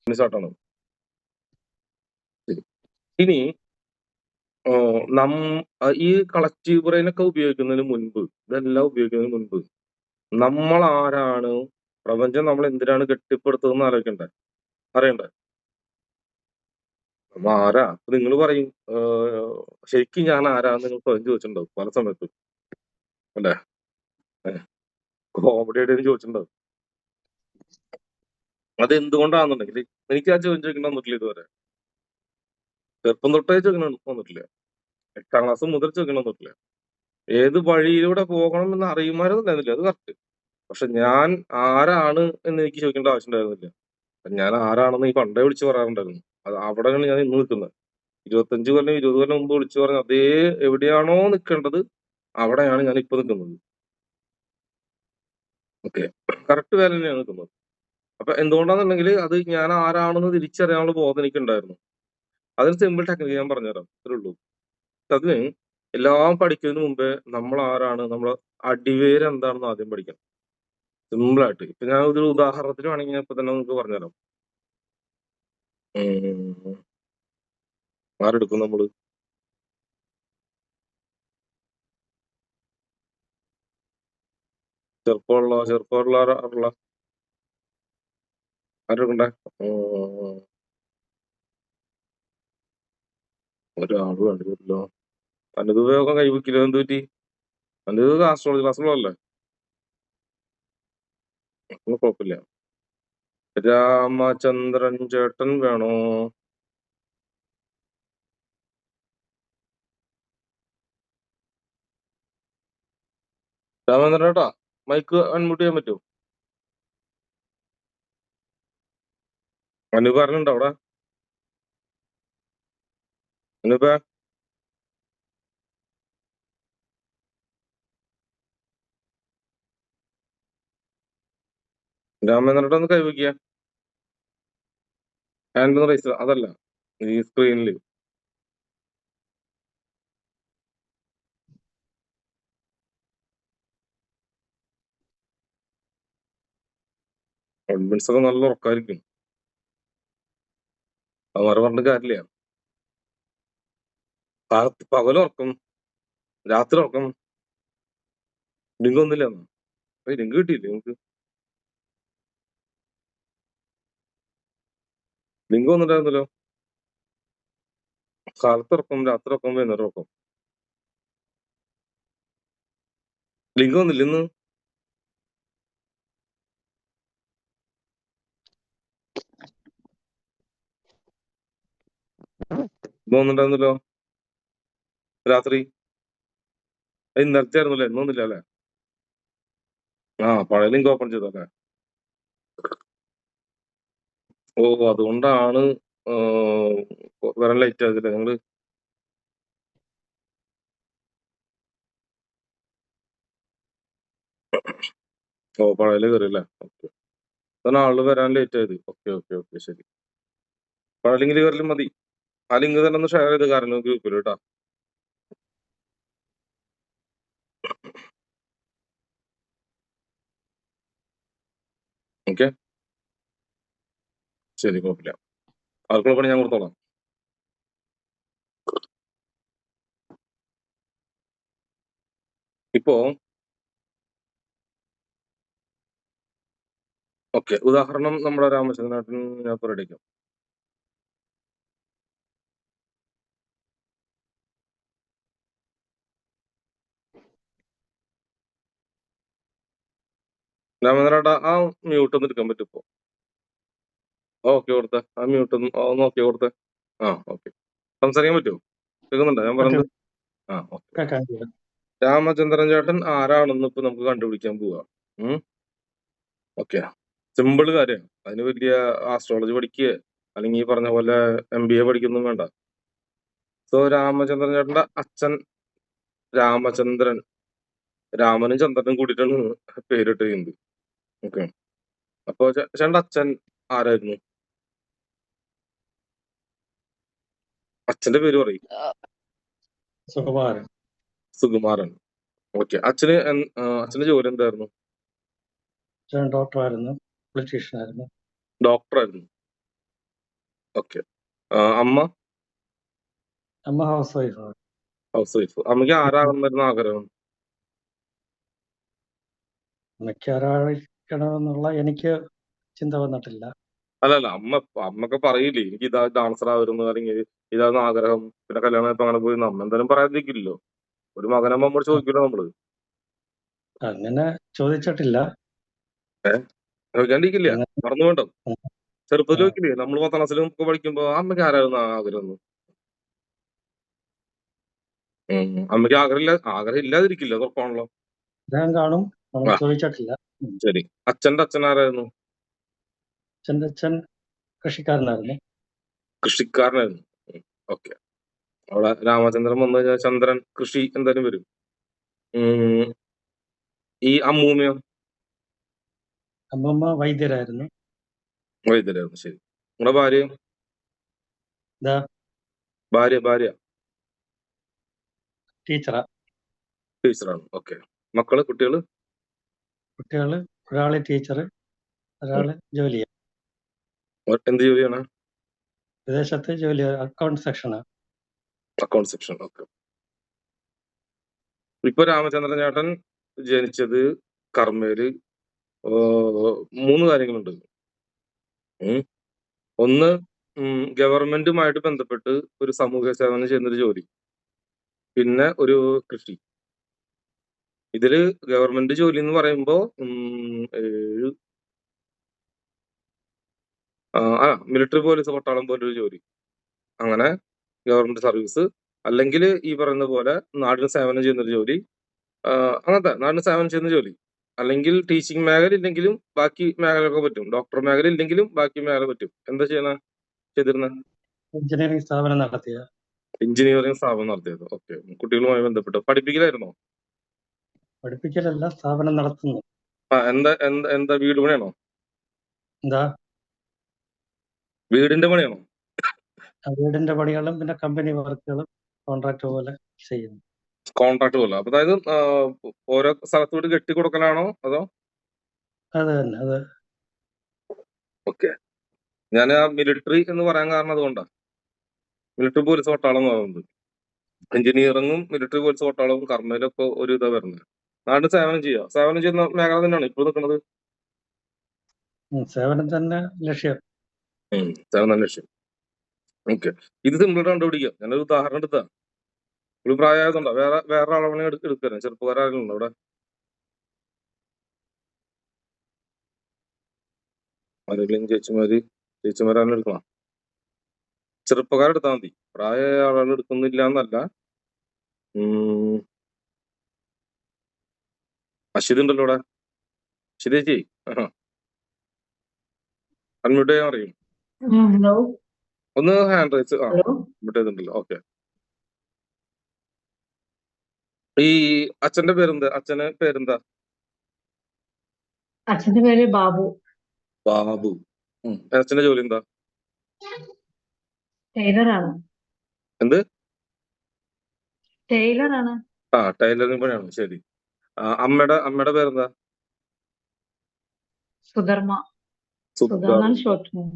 സ്റ്റാർട്ടാണ്. ശരി. ഇനി ഈ കളക്റ്റീവ് ബ്രെയിനൊക്കെ ഉപയോഗിക്കുന്നതിന് മുൻപ്, ഇതെല്ലാം ഉപയോഗിക്കുന്നതിന് മുൻപ് നമ്മൾ ആരാണ്, പ്രപഞ്ചം നമ്മൾ എന്തിനാണ് കെട്ടിപ്പടുത്തതെന്ന് ആലോചിക്കണ്ടേ, അറിയണ്ടേ? നമ്മ ആരാ? അപ്പൊ നിങ്ങൾ പറയും ശരിക്കും ഞാൻ ആരാന്ന് നിങ്ങൾ സ്വയം ചോദിച്ചിട്ടുണ്ടാവും പല സമയത്ത്, അല്ലേ? കോമഡി ആയിട്ട് ചോദിച്ചിട്ടുണ്ടാവും. അത് എന്തുകൊണ്ടാണെന്നുണ്ടെങ്കിൽ എനിക്ക് ആ ചോദ്യം ചോദിക്കണം വന്നിട്ടില്ല ഇതുവരെ. ചെറുപ്പം തൊട്ടേ ചോദിക്കണം വന്നിട്ടില്ല. 8ാം ക്ലാസ് മുതൽ ചോദിക്കണം വന്നിട്ടില്ല. ഏത് വഴിയിലൂടെ പോകണം എന്ന് അറിയുമായിരുന്നില്ല, അത് കറക്റ്റ്. പക്ഷെ ഞാൻ ആരാണ് എന്ന് എനിക്ക് ചോദിക്കേണ്ട ആവശ്യം ഉണ്ടായിരുന്നില്ല. ഞാൻ ആരാണെന്ന് ഈ പണ്ടേ വിളിച്ചു പറയാറുണ്ടായിരുന്നു. അത് അവിടെയാണ് ഞാൻ ഇന്ന് നിൽക്കുന്നത്. 25 കൊല്ലം 20 കൊല്ലം മുമ്പ് വിളിച്ചു പറഞ്ഞ അതേ എവിടെയാണോ നിൽക്കേണ്ടത് അവിടെയാണ് ഞാൻ ഇപ്പൊ നിൽക്കുന്നത്. ഓക്കെ, കറക്റ്റ് വേല തന്നെയാണ് നിൽക്കുന്നത്. അപ്പൊ എന്തുകൊണ്ടാണെന്നുണ്ടെങ്കിൽ അത് ഞാൻ ആരാണെന്ന് തിരിച്ചറിയാനുള്ള ബോധം എനിക്കുണ്ടായിരുന്നു. അതൊരു സിമ്പിൾ ടെക്നിക്ക് ഞാൻ പറഞ്ഞുതരാം, ഇത്രേ ഉള്ളൂ. അതിന് എല്ലാം പഠിക്കുന്നതിന് മുമ്പേ നമ്മൾ ആരാണ്, നമ്മളെ അടിവേര് എന്താണെന്ന് ആദ്യം പഠിക്കണം. സിമ്പിൾ ആയിട്ട്. ഇപ്പൊ ഞാൻ ഒരു ഉദാഹരണത്തിന് വേണമെങ്കിൽ ഞാൻ ഇപ്പൊ തന്നെ നിങ്ങൾക്ക് പറഞ്ഞുതരാം. ആരെടുക്കും നമ്മള്? ചെറുപ്പമുള്ള ആരെടുക്കണ്ടേ? ഒരാള് വേണ്ടിവരില്ലോ. അനുപയോഗം കൈവയ്ക്കില്ല. എന്ത് പറ്റി? അനുപയോഗം ആസ്ട്രോളജി ക്ലാസ്സുകളല്ലേ, കുഴപ്പമില്ല. രാമചന്ദ്രൻ ചേട്ടൻ വേണോ? രാമചന്ദ്രൻ ചേട്ടാ, മൈക്ക് അൺമ്യൂട്ട് ചെയ്യാൻ പറ്റുമോ? അനൂപ് പറഞ്ഞുണ്ടോ അവിടെ? അനൂപ, രാമചന്ദ്രൻ ചേട്ടാ ഒന്ന് കൈവയ്ക്കുക. ഹാൻഡ് ഒന്ന് റൈസ്. അതല്ല, ഈ സ്ക്രീനില് അഡ്മിൻസ് ഒക്കെ നല്ല ഉറക്കായിരിക്കും. അവന്മാരെ പറഞ്ഞിട്ട് കാര്യമില്ല. പകലുറക്കം, രാത്രി ഉറക്കം. ലിങ്ക് ഒന്നില്ല. ലിങ്ക് കിട്ടിയില്ലേ നിങ്ങൾക്ക്? ലിങ്ക് വന്നിട്ടായിരുന്നല്ലോ. കാലത്ത് ഉറക്കം, രാത്രി ഉറക്കം, വൈകുന്നേരം ഉറക്കം. ലിങ്ക് വന്നില്ല ഇന്ന്? ഇന്ന് വന്നിട്ടായിരുന്നല്ലോ രാത്രി. ഇന്നലത്തെ ആയിരുന്നല്ലേ, ഇന്നൊന്നില്ല അല്ലേ? പഴയ ലിങ്ക് ഓപ്പൺ ചെയ്തല്ലേ? ഓ, അതുകൊണ്ടാണ് വരാൻ ലേറ്റ് ആയതില്ലേ നിങ്ങള്? ഓ, പഴയല് കയറിയല്ലേ? ഓക്കെ, അതാണ് ആള് വരാൻ ലേറ്റ് ആയത്. ഓക്കെ ഓക്കെ ഓക്കെ, ശരി. പഴയ ലിങ്കിൽ കയറലും മതി. ആ ലിങ്ക് തന്നെ ഒന്ന് ഷെയർ ചെയ്ത് കാരണം ഗ്രൂപ്പിൽ കേട്ടാ. ഓക്കെ, ശരി, കുഴപ്പമില്ല. ആർക്കുള്ള പണി ഞാൻ കൊടുത്തോളാം. ഇപ്പോ ഓക്കെ, ഉദാഹരണം നമ്മുടെ രാമചന്ദ്രനാഥൻ ഞാൻ പറയടിക്കാം. രാമചന്ദ്രേട്ടാ, ആ മ്യൂട്ട് ഒന്ന് എടുക്കാൻ പറ്റും ഇപ്പോ? ഓക്കെ കൊടുത്തേ, ആ മ്യൂട്ട് ഒന്ന് ഓക്കെ കൊടുത്തേ. ഓക്കെ, സംസാരിക്കാൻ പറ്റുമോ? കേൾക്കുന്നുണ്ടോ ഞാൻ പറയുന്നത്? ഓക്കെ. രാമചന്ദ്രൻ ചേട്ടൻ ആരാണെന്ന് ഇപ്പൊ നമുക്ക് കണ്ടുപിടിക്കാൻ പോവാ. ഓക്കെ, സിമ്പിൾ കാര്യം. അതിന് വലിയ ആസ്ട്രോളജി പഠിക്കുക അല്ലെങ്കിൽ ഈ പറഞ്ഞ പോലെ MBA പഠിക്കൊന്നും വേണ്ട. സോ രാമചന്ദ്രൻ ചേട്ടന്റെ അച്ഛൻ രാമചന്ദ്രൻ, രാമനും ചന്ദ്രനും കൂടിയിട്ടാണ് പേരിട്ട് ചെയ്യുന്നത്. ഓക്കെ, അപ്പൊ ചേട്ടന്റെ അച്ഛൻ ആരായിരുന്നു? അച്ഛന്റെ പേര് പറയും. സുകുമാരൻ. ഓക്കെ, അച്ഛന്റെ ജോലി എന്തായിരുന്നു? ഡോക്ടറായിരുന്നു, പൊളിറ്റീഷ്യനായിരുന്നു. ഡോക്ടറായിരുന്നു. ഓക്കെ. അമ്മ അമ്മ ഹൗസ് വൈഫ്. House wife. അമ്മയ്ക്ക് ആരാകണമെന്നായിരുന്നു ആഗ്രഹം? അമ്മയ്ക്ക് ആരാകണമെന്നുള്ള എനിക്ക് ചിന്ത വന്നിട്ടില്ല. അല്ലല്ല, അമ്മക്ക് പറയില്ലേ എനിക്ക് ഇതാ ഡാൻസർ ആവരുന്നു, അല്ലെങ്കിൽ ഇതാണ് ആഗ്രഹം, പിന്നെ കല്യാണം ഇപ്പൊ അങ്ങനെ പോയി അമ്മ എന്തായാലും പറയാതിരിക്കില്ലല്ലോ. ഒരു മകനാകുമ്പോ നമ്മൾ ചോദിക്കില്ല നമ്മള്. അങ്ങനെ ചോദിച്ചിട്ടില്ല. ചോദിക്കാണ്ടിരിക്കില്ല, അങ്ങനെ മറന്നു വേണ്ടോ? ചെറുപ്പത്തിൽ ആ, ചോദിക്കില്ലേ നമ്മൾ 10ാം ക്ലാസ്സിലും ഒക്കെ പഠിക്കുമ്പോ അമ്മയ്ക്ക് ആരാകുന്ന ആഗ്രഹം? അമ്മയ്ക്ക് ആഗ്രഹം ഇല്ലാതിരിക്കില്ല, ഉറപ്പാണല്ലോ. ആഗ്രഹം കാണും, നമ്മൾ ആ ചോദിച്ചിട്ടില്ല. ശരി. അച്ഛന്റെ അച്ഛൻ ആരായിരുന്നു? അച്ഛൻ്റെ അച്ഛൻ കൃഷിക്കാരനായിരുന്നു. കൃഷിക്കാരനായിരുന്നു. ഓക്കെ. അവിടെ രാമചന്ദ്രൻ വന്നു കഴിഞ്ഞാൽ ചന്ദ്രൻ കൃഷി എന്തായാലും വരും. ഉം, ഈ അമ്മൂമ്മയോ? അമ്മമ്മ വൈദ്യരായിരുന്നു. വൈദ്യരായിരുന്നു. ശരി. നിങ്ങളുടെ ഭാര്യ? ഇതാ ഭാര്യ ടീച്ചറാ. ടീച്ചറാണ്. ഓക്കെ. മക്കള്, കുട്ടികള്? കുട്ടികൾ ഒരാള് ടീച്ചർ, ഒരാള് ജോലി ചെയ്യും. എന്ത് ജോലിയാണ്? വിദേശത്ത് ജോലി, അക്കൗണ്ട് സെക്ഷനാണ്. Account section. ഓക്കെ. ഇപ്പൊ രാമചന്ദ്രൻ ചേട്ടൻ ജനിച്ചത് കർമ്മയില് 3 കാര്യങ്ങളുണ്ട്. ഒന്ന്, ഗവൺമെന്റുമായിട്ട് ബന്ധപ്പെട്ട് ഒരു സമൂഹ സേവനം ചെയ്യുന്നൊരു ജോലി. പിന്നെ ഒരു കൃഷി. ഇതില് ഗവൺമെന്റ് ജോലി എന്ന് പറയുമ്പോ 7 മിലിറ്ററി പോലീസ് പട്ടാളം പോലൊരു ജോലി. അങ്ങനെ ഗവൺമെന്റ് സർവീസ്, അല്ലെങ്കിൽ ഈ പറയുന്ന പോലെ നാടിന് സേവനം ചെയ്യുന്നൊരു ജോലി, അങ്ങനത്തെ നാടിന് സേവനം ചെയ്യുന്ന ജോലി. അല്ലെങ്കിൽ ടീച്ചിങ് മേഖല ഇല്ലെങ്കിലും ബാക്കി മേഖലയൊക്കെ പറ്റും. ഡോക്ടർ മേഖല ഇല്ലെങ്കിലും ബാക്കി മേഖല പറ്റും. എന്താ ചെയ്തിരുന്ന? എഞ്ചിനീയറിംഗ് സ്ഥാപനം നടത്തിയ. എഞ്ചിനീയറിംഗ് സ്ഥാപനം നടത്തിയത്. ഓക്കെ. കുട്ടികളുമായി ബന്ധപ്പെട്ട് പഠിപ്പിക്കലായിരുന്നോ? പഠിപ്പിക്കലല്ല, സ്ഥാപനം നടത്തുന്നു. എന്താ വീട് പണിയാണോ? എന്താ വീടിന്റെ പണിയാണോ? വീടിന്റെ പണികളും പിന്നെ കമ്പനി വർക്കുകളും കോൺട്രാക്ട് പോലെ ചെയ്യുന്നു. കോൺട്രാക്ട് പോലെ. അപ്പൊ അതായത് ഓരോ സ്ഥലത്ത് വീട് കെട്ടി കൊടുക്കലാണോ അതോ? അത് തന്നെ, അത് ഓക്കെ. ഞാൻ ആ മിലിറ്ററി എന്ന് പറയാൻ കാരണം അതുകൊണ്ടാണ്. മിലിറ്ററി പോലീസ് പട്ടാളം എന്ന് പറയുന്നത് എഞ്ചിനീയറിംഗും മിലിറ്ററി പോലീസ് പട്ടാളവും കർമ്മയിലൊക്കെ ഒരു ഇതാ വരുന്നത്. നാടിന് സേവനം ചെയ്യുന്ന മേഖല തന്നെയാണ് ഇപ്പോൾ നിൽക്കുന്നത്. സേവനം തന്നെ ലക്ഷ്യം. സേവന ലക്ഷ്യം. ഓക്കെ. ഇത് സിമ്പിൾ കണ്ടുപിടിക്കാം. ഞാനൊരു ഉദാഹരണം എടുത്താ. ഒരു പ്രായമായതുണ്ടോ? വേറെ ആളവണെ എടുക്കാൻ ചെറുപ്പക്കാരെങ്കിലും ഉണ്ടോ അവിടെ? ആരെങ്കിലും ചേച്ചിമാരാണ് എടുക്കണം. ചെറുപ്പക്കാരെടുത്താൽ മതി, പ്രായമായ ആളുകൾ എടുക്കുന്നില്ല എന്നല്ല. അശ്വതി ഉണ്ടല്ലോ ഇവിടെ. അശ്വതി ചേച്ചി, അൺമ്യൂട്ട് ചെയ്യാൻ അറിയും. ഹലോ, ഒന്ന് ഹാൻഡ് റൈസ് ഹലോ. അൺമ്യൂട്ട് ചെയ്തിട്ടുണ്ടല്ലോ. ഓക്കെ. ഈ അച്ഛന്റെ പേരെന്താ? അച്ഛന്റെ പേര് ബാബു. ബാബു. അച്ഛന്റെ ജോലി എന്താ? ടൈലറാണ്. എന്ത്? ടൈലറാണ്. ടൈലറിംഗ് പണിയാണ്. ശരി. അമ്മയുടെ പേരെന്താ? സുധർമ്മ. സുധാന്നാണ് ഷോർട്ട് നെയിം.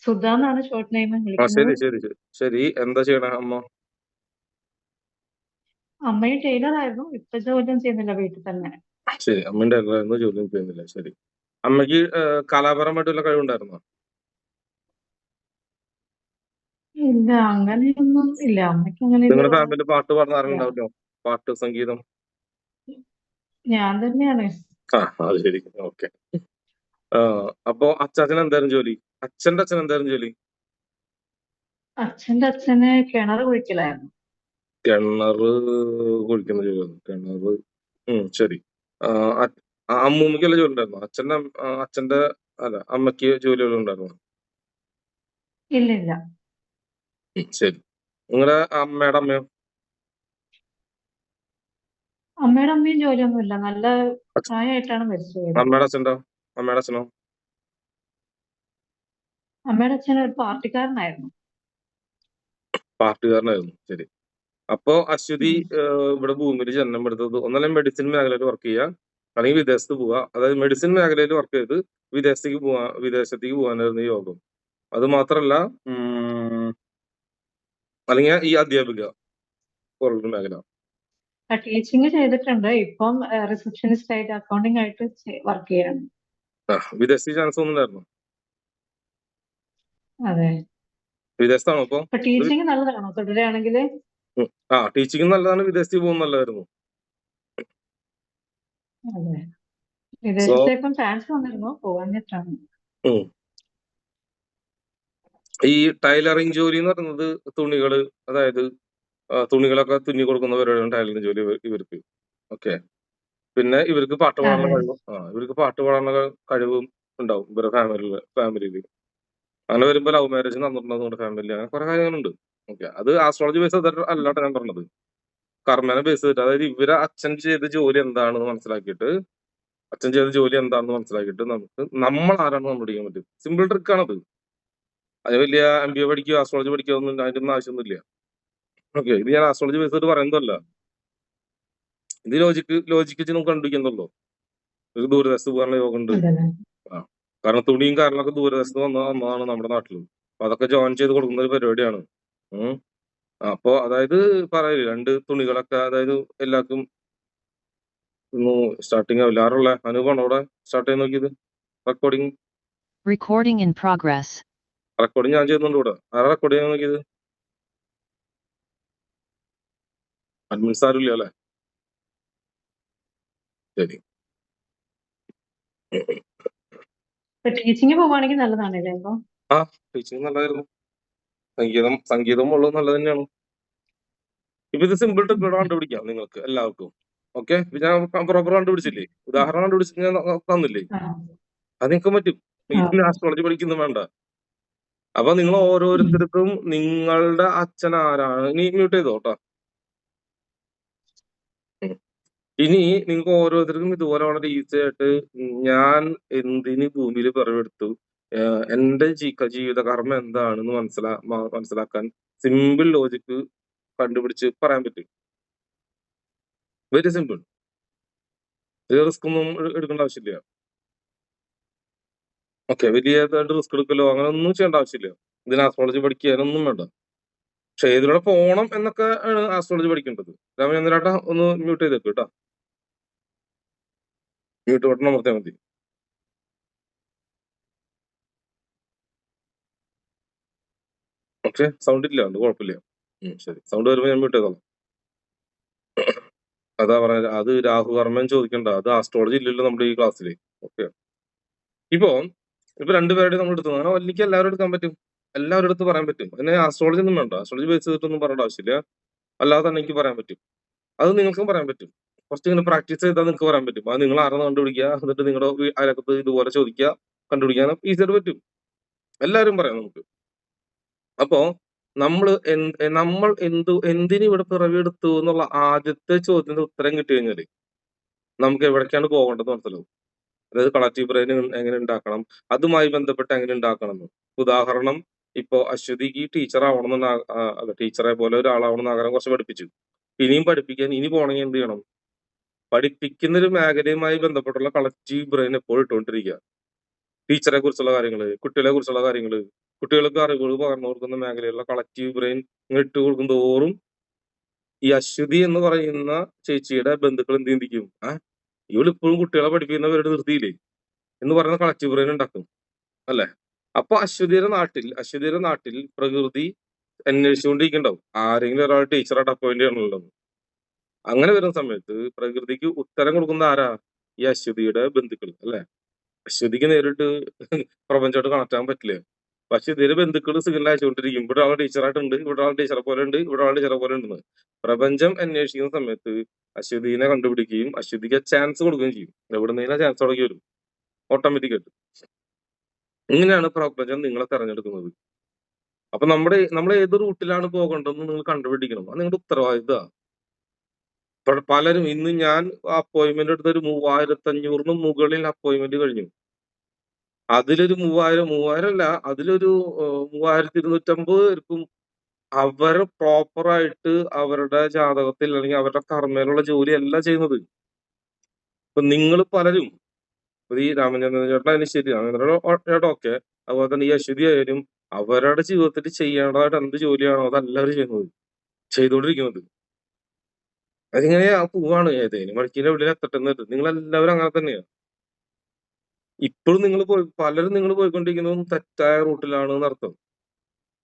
സുധാന്നാണ് ഷോർട്ട് നെയിം വിളിക്കുന്നത്. ശരി. എന്താ ചെയ്യണ അമ്മ? അമ്മയും ടൈലറായിരുന്നു, ഇപ്പൊ ജോലിയും ചെയ്യുന്നില്ല, വീട്ടിൽ തന്നെ. ശരി. അമ്മയുടെ ടൈലറായിരുന്നു, ജോലിയും ചെയ്യുന്നില്ല. ശരി. അമ്മയ്ക്ക് കലാപരമായിട്ടുള്ള കഴിവുണ്ടായിരുന്നോ? ഇല്ല, അങ്ങനെയൊന്നും ഇല്ല. അമ്മയ്ക്ക് അങ്ങനെ നിങ്ങളുടെ ഫാമിലി പാട്ട് പാടുന്ന ആരുണ്ടാവല്ലോ? പാട്ട്, സംഗീതം? ഞാൻ തന്നെയാണ്. അത് ശരി. ഓക്കെ. അപ്പൊ അച്ഛൻ എന്തായിരുന്നു ജോലി? അച്ഛന്റെ അച്ഛൻ എന്തായിരുന്നു ജോലി? അച്ഛന്റെ അച്ഛന് കിണർ കുഴിക്കലായിരുന്നു. കിണറ് കുഴിക്കുന്ന ജോലി. കിണറ്. ശരി. അമ്മൂമ്മയ്ക്ക് വല്ല ജോലി ഉണ്ടായിരുന്നോ? അച്ഛന്റെ അല്ല, അമ്മയ്ക്ക് ജോലികൾ ഉണ്ടായിരുന്നോ? ഇല്ലില്ല. ശരി. നിങ്ങളുടെ അമ്മയുടെ അമ്മയോ? അമ്മയുടെ അമ്മയും ജോലിയൊന്നുമില്ല, നല്ല പ്രായമായിട്ടാണ് മരിച്ചുപോയത്. അമ്മയുടെ അച്ഛനോ? അമ്മയുടെ അച്ഛൻ ഒരു പാർട്ടിക്കാരനായിരുന്നു. പാർട്ടിക്കാരനായിരുന്നു. ശരി. അപ്പോ അശ്വതി ഇവിടെ ഭൂമിയിൽ ജന്മം എടുത്തത് ഒന്നല്ല മെഡിസിൻ മേഖലയിൽ വർക്ക് ചെയ്യുക, അല്ലെങ്കിൽ വിദേശത്ത് പോവുക. അതായത് മെഡിസിൻ മേഖലയിൽ വർക്ക് ചെയ്ത് വിദേശത്തേക്ക് പോകാനായിരുന്നു ഈ യോഗം. അത് മാത്രല്ല അല്ലെങ്കിൽ ഈ അധ്യാപിക പോലുള്ള മേഖല. ടീച്ചിങ് ചെയ്തിട്ടുണ്ട്. ഇപ്പം റിസപ്ഷനിസ്റ്റ് ആയിട്ട് അക്കൗണ്ടിംഗ് ആയിട്ട് വർക്ക് ചെയ്യാണ്. വിദേശത്ത് ചാൻസ് ഒന്നും ഉണ്ടായിരുന്നു? അതെ. വിദേശത്താണോ ഇപ്പൊ? ടീച്ചിങ് നല്ലതാണോ തുടരുകയാണെങ്കിൽ? ടീച്ചിങ് നല്ലതാണ്, വിദേശത്തേക്ക് പോകുന്ന നല്ലതായിരുന്നു. അതെ, വിദേശത്തേക്കും ചാൻസ് വന്നിരുന്നു, പോകാഞ്ഞിട്ടാണ്. ഈ ടൈലറിങ് ജോലി എന്ന് പറയുന്നത് തുണികള്, അതായത് തുണികളൊക്കെ തുന്നി കൊടുക്കുന്ന പരിപാടിയാണ് ടൈലറിങ് ജോലി ഇവർക്ക്. ഓക്കെ. പിന്നെ ഇവർക്ക് പാട്ട് പാടാനുള്ള കഴിവും ഉണ്ടാവും ഇവരുടെ ഫാമിലിയിൽ. അങ്ങനെ വരുമ്പോ ലവ് മാരേജ് നടന്നിട്ടുണ്ടെന്നുണ്ട് ഫാമിലി, അങ്ങനെ കുറെ കാര്യങ്ങളുണ്ട്. ഓക്കെ. അത് ആസ്ട്രോളജി ബേസ് അല്ലാട്ടോ ഞാൻ പറഞ്ഞത്, കർമ്മനെ ബേസ് ചെയ്തിട്ട്. അതായത് ഇവരെ അച്ഛൻ ചെയ്ത ജോലി എന്താണെന്ന് മനസ്സിലാക്കിയിട്ട് നമുക്ക് നമ്മൾ ആരാണ് കണ്ടുപിടിക്കാൻ പറ്റും. സിമ്പിൾ ട്രിക്കാണത്. അത് വലിയ MBA പഠിക്കുക ആസ്ട്രോളജി പഠിക്കുക ഒന്നും അതിന്റെ ഒന്നും ആവശ്യമൊന്നുമില്ല. ഓക്കെ. ഇത് ഞാൻ ആസ്ട്രോളജി ബേസ് ചെയ്തിട്ട് പറയുന്നതല്ല, ഇത് ലോജിക്ക് വെച്ച് നമുക്ക് കണ്ടുപിടിക്കുന്നുള്ളൂ. ഒരു ദൂരദേശത്ത് പോകാനുള്ള യോഗം ഉണ്ട്. കാരണം തുണിയും കാരണമൊക്കെ ദൂരദേശത്ത് വന്നതാണ് നമ്മുടെ നാട്ടിൽ. അപ്പൊ അതൊക്കെ ജോയിൻ ചെയ്ത് കൊടുക്കുന്ന ഒരു പരിപാടിയാണ്. അപ്പൊ അതായത് പറയില്ല, 2 തുണികളൊക്കെ, അതായത് എല്ലാവർക്കും സ്റ്റാർട്ടിങ് ആവില്ല. ആരുള്ള അനുപാണോ അവിടെ സ്റ്റാർട്ട് ചെയ്ത് നോക്കിയത്? റെക്കോർഡിങ് ഞാൻ ചെയ്യുന്നുണ്ട് ഇവിടെ. ആരാ റെക്കോർഡ് ചെയ്യാൻ നോക്കിയത്? അഡ്മിൻസ് ആരും ഇല്ല അല്ലെ? ശരി. ടീച്ചിങ് പോവാണെങ്കിൽ നല്ലതാണല്ലേ? ടീച്ചിങ് നല്ലതായിരുന്നു. സംഗീതം ഉള്ളത് നല്ലത് തന്നെയാണ്. ഇപ്പൊ ഇത് സിമ്പിൾ ട്രിക്കുകൾ കണ്ടുപിടിക്കാം നിങ്ങൾക്ക് എല്ലാവർക്കും. ഓക്കെ. ഞാൻ പ്രോപ്പർ കണ്ടുപിടിച്ചില്ലേ? ഉദാഹരണം കണ്ടുപിടിച്ച് ഞാൻ തന്നില്ലേ? അത് നിങ്ങൾക്ക് പറ്റും. ഇതിന് ആസ്ട്രോളജി പഠിക്കുന്നു വേണ്ട. അപ്പൊ നിങ്ങൾ ഓരോരുത്തർക്കും നിങ്ങളുടെ അച്ഛൻ ആരാണ്, ഇനി മ്യൂട്ട് ചെയ്തോ കേട്ടോ. ഇനി നിങ്ങൾക്ക് ഓരോരുത്തർക്കും ഇതുപോലെ വളരെ ഈസി ആയിട്ട് ഞാൻ എന്തിന് ഭൂമിയിൽ പിറവെടുത്തു, എന്റെ ജീവിത കർമ്മം എന്താണെന്ന് മനസ്സിലാക്കാൻ സിമ്പിൾ ലോജിക്ക് കണ്ടുപിടിച്ച് പറയാൻ പറ്റും. Very simple. റിസ്ക് ഒന്നും എടുക്കേണ്ട ആവശ്യമില്ല. ഓക്കെ. വലിയതായിട്ട് റിസ്ക് എടുക്കലോ അങ്ങനെ ഒന്നും ചെയ്യേണ്ട ആവശ്യമില്ല. ഇതിന് ആസ്ട്രോളജി പഠിക്കാനൊന്നും വേണ്ട. പക്ഷെ ഏതിലൂടെ പോകണം എന്നൊക്കെ ആണ് ആസ്ട്രോളജി പഠിക്കേണ്ടത്. രാമചന്ദ്രേട്ടാ ഒന്ന് മ്യൂട്ട് ചെയ്തേക്ക് കേട്ടോ. മ്യൂട്ട് ബട്ടൺ അമർത്തിയാൽ മതി. ഓക്കെ. സൗണ്ട് ഇല്ല, അത് കുഴപ്പമില്ല. ശരി. സൗണ്ട് വരുമ്പോൾ ഞാൻ മ്യൂട്ട് ചെയ്തോളാം. അതാ പറഞ്ഞ, അത് രാഹുകർമ്മൻ ചോദിക്കണ്ട, അത് ആസ്ട്രോളജി ഇല്ലല്ലോ നമ്മുടെ ഈ ക്ലാസ്സിൽ. ഓക്കെ. ഇപ്പൊ 2 പേരുടെ നമ്മൾ എടുത്തു, അങ്ങനെ വലിയ എല്ലാവരും എടുക്കാൻ പറ്റും, എല്ലാവരുടെ അടുത്ത് പറയാൻ പറ്റും. അതിന് ആസ്ട്രോളജി ഒന്നും വേണ്ട, ആസ്ട്രോളജി ബേസ് ചെയ്തിട്ടൊന്നും പറയേണ്ട ആവശ്യമില്ല. അല്ലാതെ തന്നെ എനിക്ക് പറയാൻ പറ്റും. അത് നിങ്ങൾക്കും പറയാൻ പറ്റും. കുറച്ച് ഇങ്ങനെ പ്രാക്ടീസ് ചെയ്താൽ നിങ്ങൾക്ക് പറയാൻ പറ്റും. അത് നിങ്ങൾ ആരെന്ന് കണ്ടുപിടിക്കുക, എന്നിട്ട് നിങ്ങളുടെ അയലക്കത്ത് ഇതുപോലെ ചോദിക്കുക, കണ്ടുപിടിക്കാനും ഈസിയായിട്ട് പറ്റും. എല്ലാവരും പറയാം നമുക്ക്. അപ്പോ നമ്മൾ എന്തിന് ഇവിടെ പിറവിയെടുത്തു എന്നുള്ള ആദ്യത്തെ ചോദ്യത്തിന്റെ ഉത്തരം കിട്ടി കഴിഞ്ഞാല് നമുക്ക് എവിടേക്കാണ് പോകേണ്ടത് മനസ്സിലാവും. അതായത് കളക്റ്റീവ് ബ്രെയിൻ എങ്ങനെ ഉണ്ടാക്കണം, അതുമായി ബന്ധപ്പെട്ട് എങ്ങനെ ഉണ്ടാക്കണം എന്ന്. ഉദാഹരണം, ഇപ്പോ അശ്വതിക്ക് ടീച്ചർ ആവണമെന്ന് അല്ല, ടീച്ചറെ പോലെ ഒരാളാവണമെന്ന് ആഗ്രഹം, കുറച്ച് പഠിപ്പിച്ചു. ഇനിയും പഠിപ്പിക്കാൻ, ഇനി പോകണമെങ്കിൽ എന്ത് ചെയ്യണം? പഠിപ്പിക്കുന്ന ഒരു മേഖലയുമായി ബന്ധപ്പെട്ടുള്ള കളക്റ്റീവ് ബ്രെയിൻ എപ്പോഴും ഇട്ടുകൊണ്ടിരിക്കുക. ടീച്ചറെ കുറിച്ചുള്ള കാര്യങ്ങള്, കുട്ടികളെ കുറിച്ചുള്ള കാര്യങ്ങള്, കുട്ടികൾക്ക് അറിവുകൾ പകർന്നു കൊടുക്കുന്ന മേഖലയിലുള്ള കളക്റ്റീവ് ബ്രെയിൻ ഇട്ട് കൊടുക്കും തോറും ഈ അശ്വതി എന്ന് പറയുന്ന ചേച്ചിയുടെ ബന്ധുക്കൾ എന്ത് ചിന്തിക്കും? ഇവളിപ്പോഴും കുട്ടികളെ പഠിപ്പിക്കുന്നവരുടെ നിർത്തിയില്ലേ എന്ന് പറയുന്ന കളക്റ്റീവ് ബ്രെയിൻ ഉണ്ടാക്കും അല്ലെ? അപ്പൊ അശ്വതിയുടെ നാട്ടിൽ പ്രകൃതി അന്വേഷിച്ചുകൊണ്ടിരിക്കണ്ടാവും ആരെങ്കിലും ഒരാൾ ടീച്ചറായിട്ട് അപ്പോയിന്റ് ചെയ്യണമല്ലോ. അങ്ങനെ വരുന്ന സമയത്ത് പ്രകൃതിക്ക് ഉത്തരം കൊടുക്കുന്ന ആരാ? ഈ അശ്വതിയുടെ ബന്ധുക്കൾ അല്ലെ? അശ്വതിക്ക് നേരിട്ട് പ്രപഞ്ചമായിട്ട് കണക്ട് ആകാൻ പറ്റില്ല. പക്ഷെ ഇതിന്റെ ബന്ധുക്കൾ സിഗ്നൽ അയച്ചുകൊണ്ടിരിക്കും, ഇവിടെ ആൾ ടീച്ചറായിട്ടുണ്ട്, ഇവിടെ ആൾ ടീച്ചറെ പോലെ ഉണ്ട്, ഇവിടെ ആൾ ടീച്ചറെ പോലെ ഉണ്ടെന്ന്. പ്രപഞ്ചം അന്വേഷിക്കുന്ന സമയത്ത് അശ്വതിനെ കണ്ടുപിടിക്കുകയും അശ്വതിക്ക് ചാൻസ് കൊടുക്കുകയും ചെയ്യും. എവിടെ നിന്നാ ചാൻസ് തുടങ്ങി വരും ഓട്ടോമാറ്റിക്കായിട്ട്. ഇങ്ങനെയാണ് പ്രപഞ്ചം നിങ്ങളെ തെരഞ്ഞെടുക്കുന്നത്. അപ്പൊ നമ്മൾ ഏത് റൂട്ടിലാണ് പോകേണ്ടതെന്ന് നിങ്ങൾ കണ്ടുപിടിക്കണം. അത് നിങ്ങളുടെ ഉത്തരവാദിത്തമാണ്. പലരും ഇന്ന് ഞാൻ അപ്പോയിന്റ്മെന്റ് എടുത്ത ഒരു 3500 മുകളിൽ അപ്പോയിന്റ്മെന്റ് കഴിഞ്ഞു. അതിലൊരു 3000 അല്ല, അതിലൊരു 3250 പേർക്കും അവർ പ്രോപ്പറായിട്ട് അവരുടെ ജാതകത്തിൽ അല്ലെങ്കിൽ അവരുടെ കർമ്മയിലുള്ള ജോലിയല്ല ചെയ്യുന്നത്. ഇപ്പൊ നിങ്ങൾ പലരും ഇപ്പൊ ഈ രാമചന്ദ്രൻ ചേട്ടൻ അതിന് ശരി, രാമചന്ദ്രൻ ചേട്ടൻ ഓക്കെ, അതുപോലെ തന്നെ ഈ അശ്വതി ആയാലും അവരുടെ ജീവിതത്തിൽ ചെയ്യേണ്ടതായിട്ട് എന്ത് ജോലിയാണോ അതല്ല അവർ ചെയ്യുന്നത്, ചെയ്തുകൊണ്ടിരിക്കുന്നത്. അതിങ്ങനെ പോവാണ് ഏതേലും വഴിക്കിന്റെ ഉള്ളിൽ എത്തട്ടെന്നിട്ട്. നിങ്ങൾ എല്ലാവരും അങ്ങനെ തന്നെയാണ്. ഇപ്പോഴും പലരും നിങ്ങൾ പോയിക്കൊണ്ടിരിക്കുന്നതും തെറ്റായ റൂട്ടിലാണ് എന്നർത്ഥം.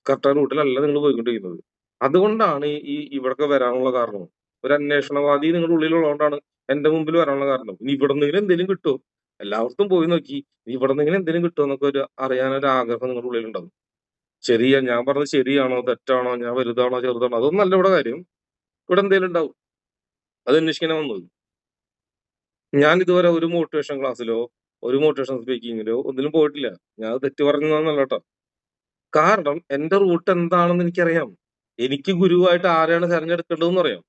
കറക്റ്റായ റൂട്ടിലല്ല നിങ്ങൾ പോയിക്കൊണ്ടിരിക്കുന്നത്. അതുകൊണ്ടാണ് ഈ ഇവിടൊക്കെ വരാനുള്ള കാരണം. ഒരു അന്വേഷണവാദി നിങ്ങളുടെ ഉള്ളിലുള്ളതുകൊണ്ടാണ് എന്റെ മുമ്പിൽ വരാനുള്ള കാരണം. ഇനി ഇവിടെ നിന്നെങ്കിലും എന്തെങ്കിലും കിട്ടുമോ, എല്ലാവർക്കും പോയി നോക്കി ഇവിടെ നിന്നെങ്കിലും എന്തെങ്കിലും കിട്ടുമോ എന്നൊക്കെ അറിയാനൊരു ആഗ്രഹം നിങ്ങളുടെ ഉള്ളിലുണ്ടാവും. ഞാൻ പറഞ്ഞത് ശരിയാണോ തെറ്റാണോ, ഞാൻ വലുതാണോ ചെറുതാണോ, അതൊന്നല്ല ഇവിടെ കാര്യം. ഇവിടെ എന്തെങ്കിലും ഉണ്ടാവും, അത് അന്വേഷിക്കാനാ വന്നത്. ഞാൻ ഇതുവരെ ഒരു മോട്ടിവേഷൻ ക്ലാസ്സിലോ ഒരു മോട്ടിവേഷൻ സ്പീക്കിങ്ങിലോ ഒന്നിലും പോയിട്ടില്ല. ഞാൻ തെറ്റ് പറഞ്ഞതല്ല കേട്ടോ. കാരണം എന്റെ റൂട്ട് എന്താണെന്ന് എനിക്കറിയാം. എനിക്ക് ഗുരുവായിട്ട് ആരെയാണ് തെരഞ്ഞെടുക്കേണ്ടതെന്ന് അറിയാം.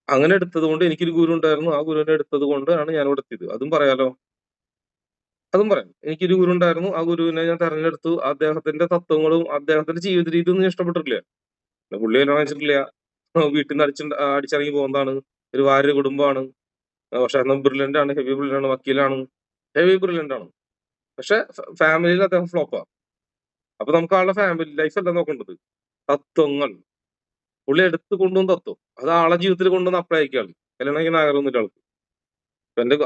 അങ്ങനെ എടുത്തത് കൊണ്ട് എനിക്കൊരു ഗുരു ഉണ്ടായിരുന്നു. ആ ഗുരുവിനെ എടുത്തത് കൊണ്ടാണ് ഞാൻ ഇവിടെ എത്തിയത്. അതും പറയാലോ, അതും പറയാം. എനിക്കൊരു ഗുരു ഉണ്ടായിരുന്നു, ആ ഗുരുവിനെ ഞാൻ തെരഞ്ഞെടുത്തു. അദ്ദേഹത്തിന്റെ തത്വങ്ങളും അദ്ദേഹത്തിന്റെ ജീവിത രീതി ഒന്നും ഇഷ്ടപ്പെട്ടിട്ടില്ല. പുള്ളി കല്യാണം കഴിച്ചിട്ടില്ല, വീട്ടിൽ നിന്ന് അടിച്ചിറങ്ങി പോകുന്നതാണ്, ഒരു ഭാര്യ കുടുംബമാണ്. പക്ഷെ എന്നാൽ ബ്രില്യന്റ് ആണ്, ഹെവി ബ്രില്യന്റ് ആണ്, വക്കീലാണ്, ഹെവി ബ്രില്യന്റ് ആണ്. പക്ഷെ ഫാമിലിയിൽ അദ്ദേഹം ഫ്ലോപ്പാ. അപ്പൊ നമുക്ക് ആളുടെ ഫാമിലി ലൈഫ് അല്ല നോക്കേണ്ടത്, തത്വങ്ങൾ. പുള്ളി എടുത്ത് കൊണ്ടുവന്ന തത്വം അത് ആളെ ജീവിതത്തിൽ കൊണ്ടുവന്ന് അപ്ലൈ ആക്കിയാള്. കല്യാണം കഴിക്കുന്ന ആഗ്രഹമൊന്നുമില്ല ആൾക്ക്.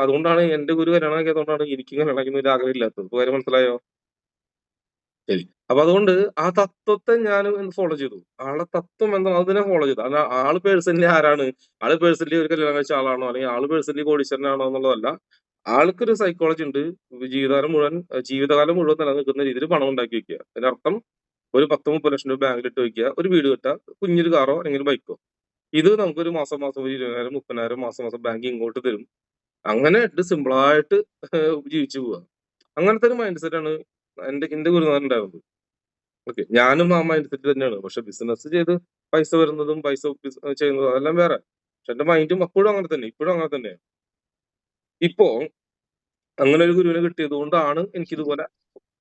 അതുകൊണ്ടാണ് എന്റെ ഗുരു കല്യാണം കഴിക്കാത്തതുകൊണ്ടാണ് എനിക്ക് കല്യാണം കഴിക്കുന്ന ഒരു ആഗ്രഹം ഇല്ലാത്തത്. ഇപ്പൊ കാര്യം മനസ്സിലായോ? ശരി. അപ്പൊ അതുകൊണ്ട് ആ തത്വത്തെ ഞാൻ ഫോളോ ചെയ്തു. ആളെ തത്വം എന്താണ് അതിനെ ഫോളോ ചെയ്തു. അല്ല ആള് പേഴ്സണലി ആരാണ്, ആള് പേഴ്സണലി ഒരു കല്യാണം കഴിച്ച ആളാണോ, അല്ലെങ്കിൽ ആള് പേഴ്സണലി കോടീശ്വരനാണോ എന്നുള്ളതല്ല. ആൾക്കൊരു സൈക്കോളജി ഉണ്ട്. ജീവിതകാലം മുഴുവൻ നിലനിൽക്കുന്ന രീതിയിൽ പണം ഉണ്ടാക്കി വെക്കുക. അതിനർത്ഥം ഒരു 10-30 ലക്ഷം രൂപ ബാങ്കിൽ ഇട്ട് വെക്കുക, ഒരു വീട് കെട്ടുക, കുഞ്ഞൊരു കാറോ അല്ലെങ്കിൽ ബൈക്കോ. ഇത് നമുക്കൊരു മാസം ഒരു 20,000 30,000 മാസം ബാങ്ക് ഇങ്ങോട്ട് തരും. അങ്ങനെ ഇട്ട് സിമ്പിളായിട്ട് ജീവിച്ചു പോവുക. അങ്ങനത്തെ ഒരു മൈൻഡ് സെറ്റ് ആണ് എന്റെ ഗുരുനാഥൻ ഉണ്ടായിരുന്നത്. ഓക്കെ, ഞാനും ആ മൈൻഡ് സെറ്റ് തന്നെയാണ്. പക്ഷെ ബിസിനസ് ചെയ്ത് പൈസ വരുന്നതും പൈസ ചെയ്യുന്നതും അതെല്ലാം വേറെ. പക്ഷെ എന്റെ മൈൻഡും അപ്പോഴും അങ്ങനെ തന്നെ, ഇപ്പോഴും അങ്ങനെ തന്നെയാണ്. ഇപ്പോ അങ്ങനെ ഒരു ഗുരുവിനെ കിട്ടിയത് കൊണ്ടാണ് എനിക്കിതുപോലെ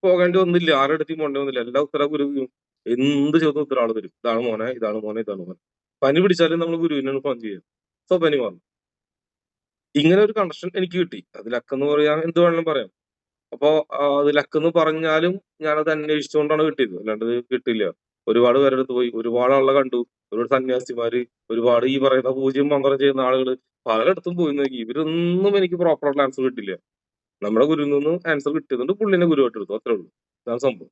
പോകേണ്ടി വന്നില്ല, ആരുടെ അടുത്തും പോകേണ്ടി വന്നില്ല. എല്ലാ ഗുരുവും എന്ത് ചോദ്യം ഉത്തരം ആള് തരും. ഇതാണ് മോനെ, ഇതാണ് മോനെ, ഇതാണ് മോനെ. പനി പിടിച്ചാലും നമ്മൾ ഗുരുവിനാണ് ഫോൺ ചെയ്യുക. സോ പനി മാറും. ഇങ്ങനെ ഒരു കണക്ഷൻ എനിക്ക് കിട്ടി. അത് ലക്കെന്ന് പറയാൻ എന്ത് വേണമെങ്കിലും പറയാം. അപ്പോ അത് ലക്കെന്ന് പറഞ്ഞാലും ഞാനത് അന്വേഷിച്ചുകൊണ്ടാണ് കിട്ടിയത്, അല്ലാണ്ട് കിട്ടില്ല. ഒരുപാട് പേരുടെ അടുത്ത് പോയി, ഒരുപാട് ആളെ കണ്ടു, ഒരുപാട് സന്യാസിമാര്, ഒരുപാട് ഈ പറയുന്ന പൂജ്യം മന്ത്രം ചെയ്യുന്ന ആളുകൾ പലയിടത്തും പോയി നോക്കി. ഇവരൊന്നും എനിക്ക് പ്രോപ്പറായിട്ടുള്ള ആൻസർ കിട്ടില്ല. നമ്മുടെ ഗുരുവിൽ നിന്ന് ആൻസർ കിട്ടിയതുകൊണ്ട് പുള്ളിനെ ഗുരുവായിട്ട് എടുത്തു, അത്രേ ഉള്ളൂ. ഇതാണ് സംഭവം.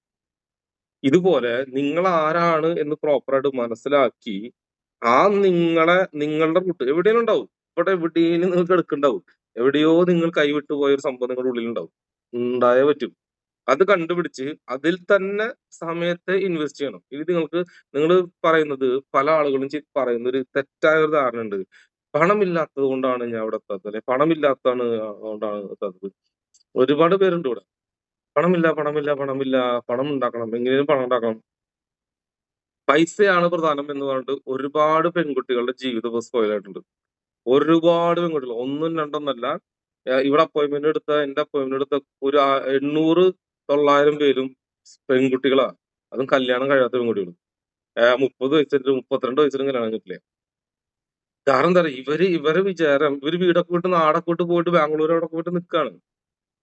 ഇതുപോലെ നിങ്ങൾ ആരാണ് എന്ന് പ്രോപ്പറായിട്ട് മനസ്സിലാക്കി നിങ്ങളുടെ റൂട്ട് എവിടെയും ഉണ്ടാവും. ഇവിടെ എവിടെയും നിങ്ങൾക്ക് എടുക്കുന്നുണ്ടാവും. എവിടെയോ നിങ്ങൾ കൈവിട്ടു പോയ ഒരു സംഭവം നിങ്ങളുടെ ഉള്ളിലുണ്ടാവും, ഉണ്ടായേ പറ്റും. അത് കണ്ടുപിടിച്ച് അതിൽ തന്നെ സമയത്തെ ഇൻവെസ്റ്റ് ചെയ്യണം. ഇത് നിങ്ങൾ പറയുന്നത് പല ആളുകളും പറയുന്ന ഒരു തെറ്റായ ഒരു ധാരണ ഉണ്ട്. പണമില്ലാത്തത് കൊണ്ടാണ് ഞാൻ ഇവിടെ എത്താത്തത്, അല്ലെ പണമില്ലാത്തതാണ് കൊണ്ടാണ് എത്താത്തത്. ഒരുപാട് പേരുണ്ട് ഇവിടെ. പണമില്ല, പണമില്ല, പണമില്ല, പണം ഉണ്ടാക്കണം, എങ്ങനെയും പണം ഉണ്ടാക്കണം, പൈസയാണ് പ്രധാനം എന്ന് പറഞ്ഞിട്ട് ഒരുപാട് പെൺകുട്ടികളുടെ ജീവിതം സ്പോയിൽ ആയിട്ടുണ്ട്. ഒരുപാട് പെൺകുട്ടികൾ, ഒന്നും രണ്ടൊന്നല്ല. ഇവിടെ എന്റെ അപ്പോയിന്റ്മെന്റ് എടുത്ത ഒരു 800-900 പേരും പെൺകുട്ടികളാ. അതും കല്യാണം കഴിയാത്ത പെൺകുട്ടികൾ. 30 വയസ്സിലും 32 വയസ്സിലും കല്യാണം കിട്ടില്ല. കാരണം എന്താ പറയുക, ഇവരെ വിചാരം ഇവര് വീടൊക്കെ വിട്ട് നാടൊക്കെ വിട്ട് പോയിട്ട് ബാംഗ്ലൂർ അവിടെ പോയിട്ട് നിൽക്കാണ്.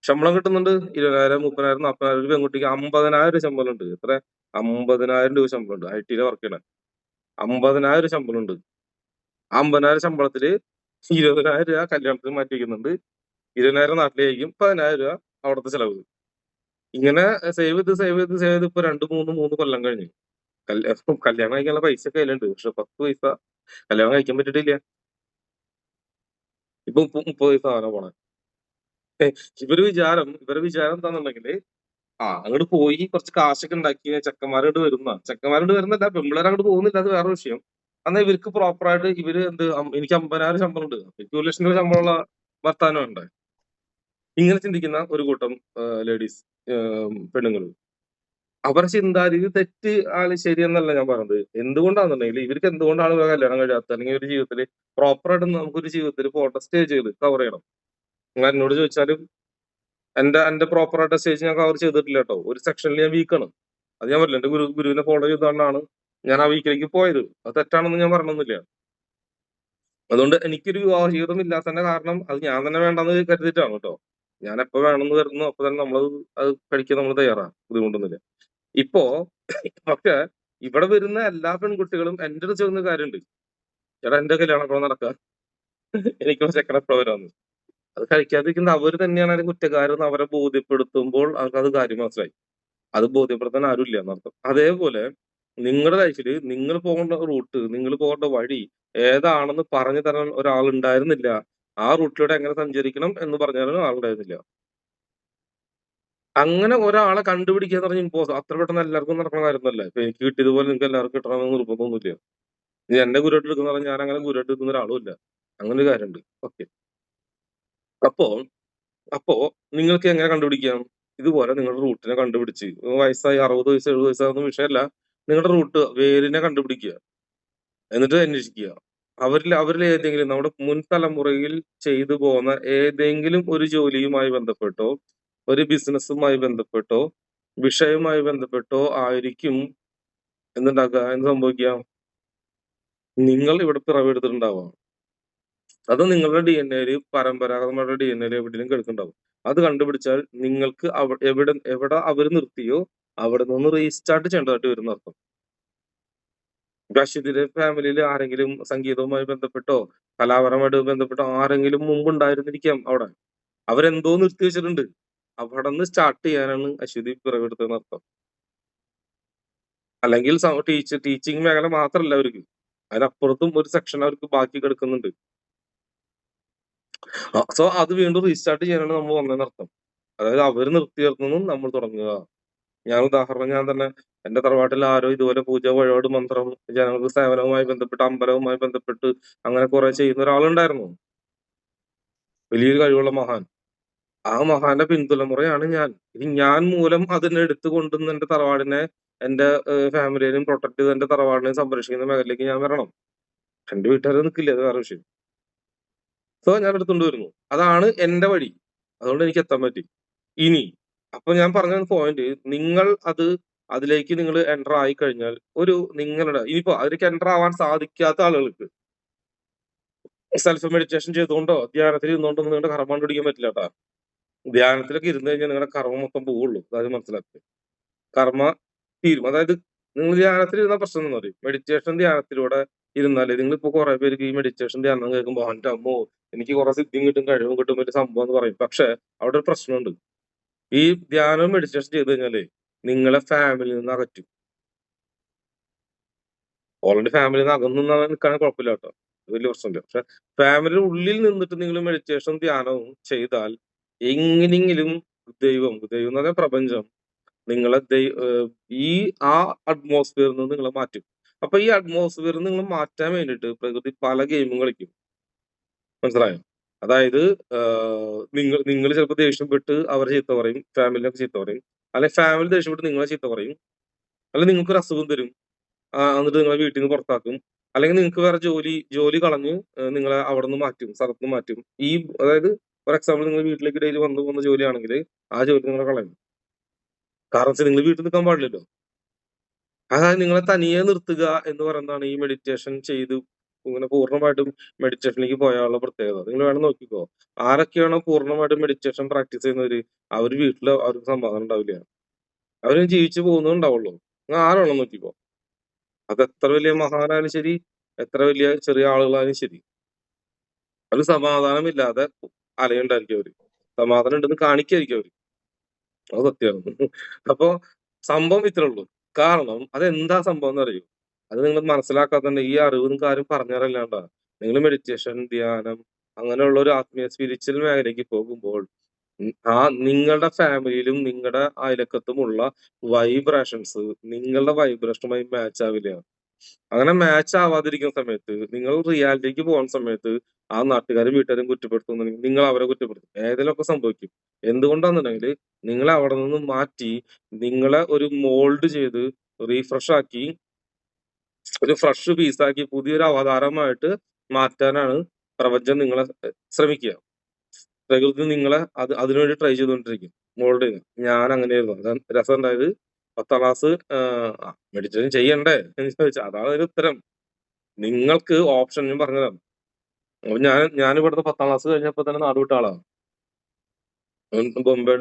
ശമ്പളം കിട്ടുന്നുണ്ട് 20,000 30,000 40,000. ഒരു പെൺകുട്ടിക്ക് 50,000 ശമ്പളം ഉണ്ട്. എത്ര? 50,000 രൂപ ശമ്പളം ഉണ്ട്. IT വർക്ക് ചെയ്യണ 50,000 ശമ്പളം ഉണ്ട്. 50,000 ശമ്പളത്തില് 20,000 രൂപ കല്യാണത്തിന് മാറ്റി വയ്ക്കുന്നുണ്ട്, 20,000 നാട്ടിലേക്കും, 10,000 രൂപ അവിടുത്തെ ചെലവ്. ഇങ്ങനെ സേവ് ചെയ്ത് ഇപ്പൊ 2-3 കൊല്ലം കഴിഞ്ഞു. കല്യാണം കഴിക്കാനുള്ള പൈസ കയ്യിലുണ്ട്, പക്ഷെ 10 പൈസ കല്യാണം കഴിക്കാൻ പറ്റിയിട്ടില്ല. ഇപ്പൊ 30 പൈസ ആവാനാ പോണെ. ഇവരെ വിചാരം എന്താണെന്നുണ്ടെങ്കില് അങ്ങോട്ട് പോയി കുറച്ച് കാശൊക്കെ ഉണ്ടാക്കി ചെക്കന്മാരോട് വരുന്നില്ല, പെമ്പിള്ളേർ അങ്ങോട്ട് പോകുന്നില്ല, അത് വേറെ വിഷയം. എന്നാൽ ഇവർക്ക് പ്രോപ്പറായിട്ട് എനിക്ക് 50,000 ശമ്പളം ഉണ്ട്, എനിക്ക് 1 ലക്ഷം രൂപ ശമ്പളമുള്ള ഭർത്താനം ഉണ്ട്. ഇങ്ങനെ ചിന്തിക്കുന്ന ഒരു കൂട്ടം ലേഡീസ്, പെണ്ണുങ്ങൾ. അവരുടെ ചിന്താരീതി തെറ്റ് ശരിയെന്നല്ല ഞാൻ പറഞ്ഞത്. എന്തുകൊണ്ടാണെന്നുണ്ടെങ്കിൽ ഇവർക്ക് എന്തുകൊണ്ടാണ് ഇവരെ കല്യാണം കഴിയാത്തത്, അല്ലെങ്കിൽ ഒരു ജീവിതത്തിൽ പ്രോപ്പറായിട്ട് നമുക്കൊരു ജീവിതത്തിൽ പോട്ടെ സ്റ്റേജുകൾ കവർ ചെയ്യണം. നിങ്ങൾ എന്നോട് ചോദിച്ചാലും എന്റെ പ്രോപ്പറായിട്ട് സ്റ്റേജ് ഞാൻ കവർ ചെയ്തിട്ടില്ല കേട്ടോ. ഒരു സെക്ഷനിൽ ഞാൻ വീക്കാണ്. അത് ഞാൻ പറഞ്ഞില്ല, എന്റെ ഗുരുവിനെ ഫോളോ ചെയ്തുകൊണ്ടാണ് ഞാൻ ആ വീക്കിലേക്ക് പോയത്. അത് തെറ്റാണെന്ന് ഞാൻ പറഞ്ഞൊന്നുമില്ല. അതുകൊണ്ട് എനിക്കൊരു വിവാഹ ജീവിതം ഇല്ലാത്തതിന്റെ കാരണം അത് ഞാൻ തന്നെ വേണ്ടെന്ന് കരുതിയിട്ടാണ് കേട്ടോ. ഞാൻ എപ്പോ വേണമെന്ന് കരുതുന്നു അപ്പൊ തന്നെ അത് കഴിക്കാൻ നമ്മൾ തയ്യാറാണ്, ബുദ്ധിമുട്ടൊന്നുമില്ല. ഇപ്പോ പക്ഷെ ഇവിടെ വരുന്ന എല്ലാ പെൺകുട്ടികളും എന്റെ അടുത്ത് ചെയ്യുന്ന കാര്യമുണ്ട്. ചേട്ടാ എന്റെ കല്യാണം എപ്പോഴാ നടക്കുക, എനിക്ക് ചെക്കൻ എപ്പോഴാ വരാന്ന്. അത് കഴിക്കാതിരിക്കുന്ന അവര് തന്നെയാണ് അതിന് കുറ്റക്കാരെന്ന് അവരെ ബോധ്യപ്പെടുത്തുമ്പോൾ അവർക്ക് അത് കാര്യം മനസ്സിലായി. അത് ബോധ്യപ്പെടുത്താൻ ആരുമില്ല എന്നർത്ഥം. അതേപോലെ നിങ്ങളുടെ ലൈഫില് നിങ്ങൾ പോകേണ്ട റൂട്ട്, നിങ്ങൾ പോകേണ്ട വഴി ഏതാണെന്ന് പറഞ്ഞു തരാൻ ഒരാൾ ഉണ്ടായിരുന്നില്ല. ആ റൂട്ടിലൂടെ എങ്ങനെ സഞ്ചരിക്കണം എന്ന് പറഞ്ഞു തരാൻ ആളുണ്ടായിരുന്നില്ല. അങ്ങനെ ഒരാളെ കണ്ടുപിടിക്കുക എന്ന് പറഞ്ഞാൽ അത്ര പെട്ടെന്ന് എല്ലാവർക്കും നടക്കുന്ന കാര്യമൊന്നുമല്ല. ഇപ്പൊ എനിക്ക് കിട്ടിയതുപോലെ നിങ്ങൾക്ക് എല്ലാവർക്കും കിട്ടണമെന്ന് നിർബന്ധമൊന്നുമില്ല. ഇനി എന്നെ ഗുരുവായിട്ട് എടുക്കുന്ന പറഞ്ഞാൽ ഞാൻ അങ്ങനെ ഗുരുവായിട്ട് എടുക്കുന്ന ഒരാളും ഇല്ല. അങ്ങനെ ഒരു കാര്യമുണ്ട്. ഓക്കെ. അപ്പോ അപ്പോ നിങ്ങൾക്ക് എങ്ങനെ കണ്ടുപിടിക്കാം? ഇതുപോലെ നിങ്ങളുടെ റൂട്ടിനെ കണ്ടുപിടിച്ച് വയസ്സായി 60 വയസ്സ് 70 വയസ്സാകുന്ന വിഷയമല്ല. നിങ്ങളുടെ റൂട്ട് വേരിനെ കണ്ടുപിടിക്കുക. എന്നിട്ട് അന്വേഷിക്കുക. അവരിൽ ഏതെങ്കിലും നമ്മുടെ മുൻ തലമുറയിൽ ചെയ്തു പോന്ന ഏതെങ്കിലും ഒരു ജോലിയുമായി ബന്ധപ്പെട്ടോ ഒരു ബിസിനസ്സുമായി ബന്ധപ്പെട്ടോ വിഷയവുമായി ബന്ധപ്പെട്ടോ ആയിരിക്കും എന്ത് സംഭവിക്കാം, നിങ്ങൾ ഇവിടെ പിറവെടുത്തിട്ടുണ്ടാവാം. അത് നിങ്ങളുടെ DNA പരമ്പരാഗതമായിട്ട് DNA എവിടെയെങ്കിലും കിടക്കുന്നുണ്ടാവും. അത് കണ്ടുപിടിച്ചാൽ നിങ്ങൾക്ക് എവിടെ അവർ നിർത്തിയോ അവിടെ നിന്ന് റീസ്റ്റാർട്ട് ചെയ്യേണ്ടതായിട്ട് വരുന്ന അർത്ഥം. അശ്വതിയുടെ ഫാമിലിയിൽ ആരെങ്കിലും സംഗീതവുമായി ബന്ധപ്പെട്ടോ കലാപരമായിട്ട് ബന്ധപ്പെട്ടോ ആരെങ്കിലും മുമ്പ് ഉണ്ടായിരുന്നിരിക്കാം അവിടെ. അവരെന്തോ നിർത്തി വെച്ചിട്ടുണ്ട്. അവിടെ നിന്ന് സ്റ്റാർട്ട് ചെയ്യാനാണ് അശ്വതി പിറവെടുത്തതെന്ന് അർത്ഥം. അല്ലെങ്കിൽ ടീച്ചിങ് മേഖല മാത്രമല്ല അവർക്ക്, അതിനപ്പുറത്തും ഒരു സെക്ഷൻ അവർക്ക് ബാക്കി കിടക്കുന്നുണ്ട്. സോ അത് വീണ്ടും റീസ്റ്റാർട്ട് ചെയ്യാനാണ് നമ്മൾ വന്നതെന്ന് അർത്ഥം. അതായത് അവർ നിർത്തിയേർന്നതും നമ്മൾ തുടങ്ങുക. ഞാൻ തന്നെ എന്റെ തറവാട്ടിൽ ആരോ ഇതുപോലെ പൂജ, വഴിപാട്, മന്ത്രം, ജനങ്ങൾക്ക് സേവനവുമായി ബന്ധപ്പെട്ട് അമ്പലവുമായി ബന്ധപ്പെട്ട് അങ്ങനെ കുറെ ചെയ്യുന്ന ഒരാളുണ്ടായിരുന്നു. വലിയൊരു കഴിവുള്ള മഹാൻ. ആ മഹാന്റെ പിന്തുലമുറയാണ് ഞാൻ. ഇനി ഞാൻ മൂലം അതിനെ എടുത്തു കൊണ്ടുവന്ന് എന്റെ തറവാടിനെ, എന്റെ ഫാമിലിയെയും പ്രൊട്ടക്ട് ചെയ്ത് എന്റെ തറവാടിനെയും സംരക്ഷിക്കുന്ന മേഖലയിലേക്ക് ഞാൻ വരണം. എന്റെ വീട്ടുകാരെ നിൽക്കില്ല, അത് വേറെ വിഷയം. സോ ഞാൻ എടുത്തുകൊണ്ട് വരുന്നു. അതാണ് എന്റെ വഴി. അതുകൊണ്ട് എനിക്ക് എത്താൻ പറ്റി. ഇനി അപ്പൊ ഞാൻ പറഞ്ഞ പോയിന്റ്, നിങ്ങൾ അതിലേക്ക് നിങ്ങൾ എൻ്റർ ആയി കഴിഞ്ഞാൽ നിങ്ങളുടെ ഇനിയിപ്പോ അതിലേക്ക് എൻ്റർ ആവാൻ സാധിക്കാത്ത ആളുകൾക്ക് സെൽഫ് മെഡിറ്റേഷൻ ചെയ്തുകൊണ്ടോ ധ്യാനത്തിൽ ഇരുന്നുകൊണ്ടോ നിങ്ങളുടെ കർമ്മം കണ്ടുപിടിക്കാൻ പറ്റില്ല കേട്ടാ. ധ്യാനത്തിലൊക്കെ ഇരുന്ന് കഴിഞ്ഞാൽ നിങ്ങളുടെ കർമ്മ മൊത്തം പോവുള്ളൂ. അതായത് മനസ്സിലാക്കുക, കർമ്മ തീരും. അതായത് നിങ്ങൾ ധ്യാനത്തിൽ ഇരുന്ന പ്രശ്നം എന്ന് പറയും, മെഡിറ്റേഷൻ ധ്യാനത്തിലൂടെ ഇരുന്നാലേ നിങ്ങളിപ്പോ കുറെ പേർക്ക് ഈ മെഡിറ്റേഷൻ ധ്യാനം കേൾക്കുമ്പോൾ എൻ്റെ അമ്മോ എനിക്ക് കുറെ സിദ്ധിയും കിട്ടും കഴിവും കിട്ടും ഒരു സംഭവം എന്ന് പറയും. പക്ഷെ അവിടെ ഒരു പ്രശ്നമുണ്ട്. ഈ ധ്യാനം മെഡിറ്റേഷൻ ചെയ്ത് കഴിഞ്ഞാലേ നിങ്ങളെ ഫാമിലിയിൽ നിന്ന് അകറ്റും. ഓൾറെഡി ഫാമിലിയിൽ നിന്ന് അകന്നു നിൽക്കാൻ കുഴപ്പമില്ല കേട്ടോ, വലിയ പ്രശ്നമില്ല. പക്ഷെ ഫാമിലിയുടെ ഉള്ളിൽ നിന്നിട്ട് നിങ്ങൾ മെഡിറ്റേഷൻ ധ്യാനവും ചെയ്താൽ എങ്ങനെയെങ്കിലും ദൈവം എന്ന് പറഞ്ഞാൽ പ്രപഞ്ചം നിങ്ങളെ ആ അറ്റ്മോസ്ഫിയറിൽ നിന്ന് നിങ്ങളെ മാറ്റും. അപ്പൊ ഈ അറ്റ്മോസ്ഫിയറിൽ നിങ്ങൾ മാറ്റാൻ വേണ്ടിയിട്ട് പ്രകൃതി പല ഗെയിമും കളിക്കും. മനസ്സിലായോ? അതായത് നിങ്ങൾ ചിലപ്പോൾ ദേഷ്യപ്പെട്ട് അവരെ ചീത്ത പറയും, ഫാമിലിനൊക്കെ ചീത്ത പറയും, അല്ലെങ്കിൽ ഫാമിലി ദേഷ്യപ്പെട്ട് നിങ്ങളെ ചീത്ത പറയും, അല്ലെങ്കിൽ നിങ്ങൾക്കൊരു അസുഖം തരും, എന്നിട്ട് നിങ്ങളെ വീട്ടിൽ നിന്ന് പുറത്താക്കും, അല്ലെങ്കിൽ നിങ്ങൾക്ക് വേറെ ജോലി കളഞ്ഞ് നിങ്ങളെ അവിടെ നിന്ന് മാറ്റും, സ്ഥലത്ത് നിന്ന് മാറ്റും. അതായത് ഫോർ എക്സാമ്പിൾ നിങ്ങൾ വീട്ടിലേക്ക് ഡെയിലി വന്ന ജോലിയാണെങ്കിൽ ആ ജോലി നിങ്ങളെ കളയും. കാരണം നിങ്ങൾ വീട്ടിൽ നിൽക്കാൻ പാടില്ലല്ലോ. അതായത് നിങ്ങളെ തനിയെ നിർത്തുക എന്ന് പറയുന്നതാണ് ഈ മെഡിറ്റേഷൻ ചെയ്ത് ഇങ്ങനെ പൂർണ്ണമായിട്ടും മെഡിറ്റേഷനിലേക്ക് പോയാലുള്ള പ്രത്യേകത. നിങ്ങൾ വേണം നോക്കിക്കോ, ആരൊക്കെയാണോ പൂർണ്ണമായിട്ടും മെഡിറ്റേഷൻ പ്രാക്ടീസ് ചെയ്യുന്നവര് അവർക്ക് സമാധാനം ഉണ്ടാവില്ല, അവരും ജീവിച്ചു പോകുന്നുണ്ടാവുള്ളൂ. നിങ്ങൾ ആരാണോ നോക്കിക്കോ, അത് എത്ര വലിയ മഹാനായാലും ശരി, എത്ര വലിയ ചെറിയ ആളുകളായാലും ശരി, അത് സമാധാനമില്ലാതെ അലയുണ്ടായിരിക്കും അവര്. സമാധാനം ഉണ്ടെന്ന് കാണിക്കായിരിക്കും അവര്. അത് സത്യമാണ്. അപ്പോ സംഭവം ഇത്രേ ഉള്ളൂ. കാരണം അതെന്താ സംഭവം എന്ന് അറിയൂ, അത് നിങ്ങൾ മനസ്സിലാക്കാത്തന്നെ ഈ അറിവ് നിങ്ങൾക്ക് ആരും പറഞ്ഞുതരല്ലാണ്ടാ. നിങ്ങൾ മെഡിറ്റേഷൻ, ധ്യാനം അങ്ങനെയുള്ള ഒരു ആത്മീയ സ്പിരിച്വൽ മേഖലയ്ക്ക് പോകുമ്പോൾ നിങ്ങളുടെ ഫാമിലിയിലും നിങ്ങളുടെ അയലക്കത്തുമുള്ള വൈബ്രേഷൻസ് നിങ്ങളുടെ വൈബ്രേഷനുമായി മാച്ച് ആവില്ല. അങ്ങനെ മാച്ച് ആവാതിരിക്കുന്ന സമയത്ത് നിങ്ങൾ റിയാലിറ്റിക്ക് പോകുന്ന സമയത്ത് ആ നാട്ടുകാരും വീട്ടുകാരും കുറ്റപ്പെടുത്തുന്നുണ്ടെങ്കിൽ നിങ്ങൾ അവരെ കുറ്റപ്പെടുത്തും. ഏതിലൊക്കെ സംഭവിക്കും. എന്തുകൊണ്ടാണെന്നുണ്ടെങ്കിൽ നിങ്ങളെ അവിടെ നിന്ന് മാറ്റി നിങ്ങളെ ഒരു മോൾഡ് ചെയ്ത് റീഫ്രഷ് ആക്കി ഒരു ഫ്രഷ് പീസാക്കി പുതിയൊരു അവതാരമായിട്ട് മാറ്റാനാണ് പ്രപഞ്ചം നിങ്ങളെ ശ്രമിക്കുക. പ്രകൃതി നിങ്ങളെ അതിനുവേണ്ടി ട്രൈ ചെയ്തുകൊണ്ടിരിക്കും, മോൾഡ് ചെയ്ത്. ഞാൻ അങ്ങനെയായിരുന്നു. രസം ഉണ്ടായത് 10ാം ക്ലാസ് മെഡിറ്റേഷൻ ചെയ്യണ്ടേ എന്ന് ചോദിച്ചാൽ അതാണ് ഒരു ഉത്തരം. നിങ്ങൾക്ക് ഓപ്ഷൻ ഞാൻ പറഞ്ഞുതരാം. അപ്പൊ ഞാൻ ഇവിടുത്തെ 10ാം ക്ലാസ് കഴിഞ്ഞപ്പോ തന്നെ നാട് വിട്ട ആളാ. ബോംബെ,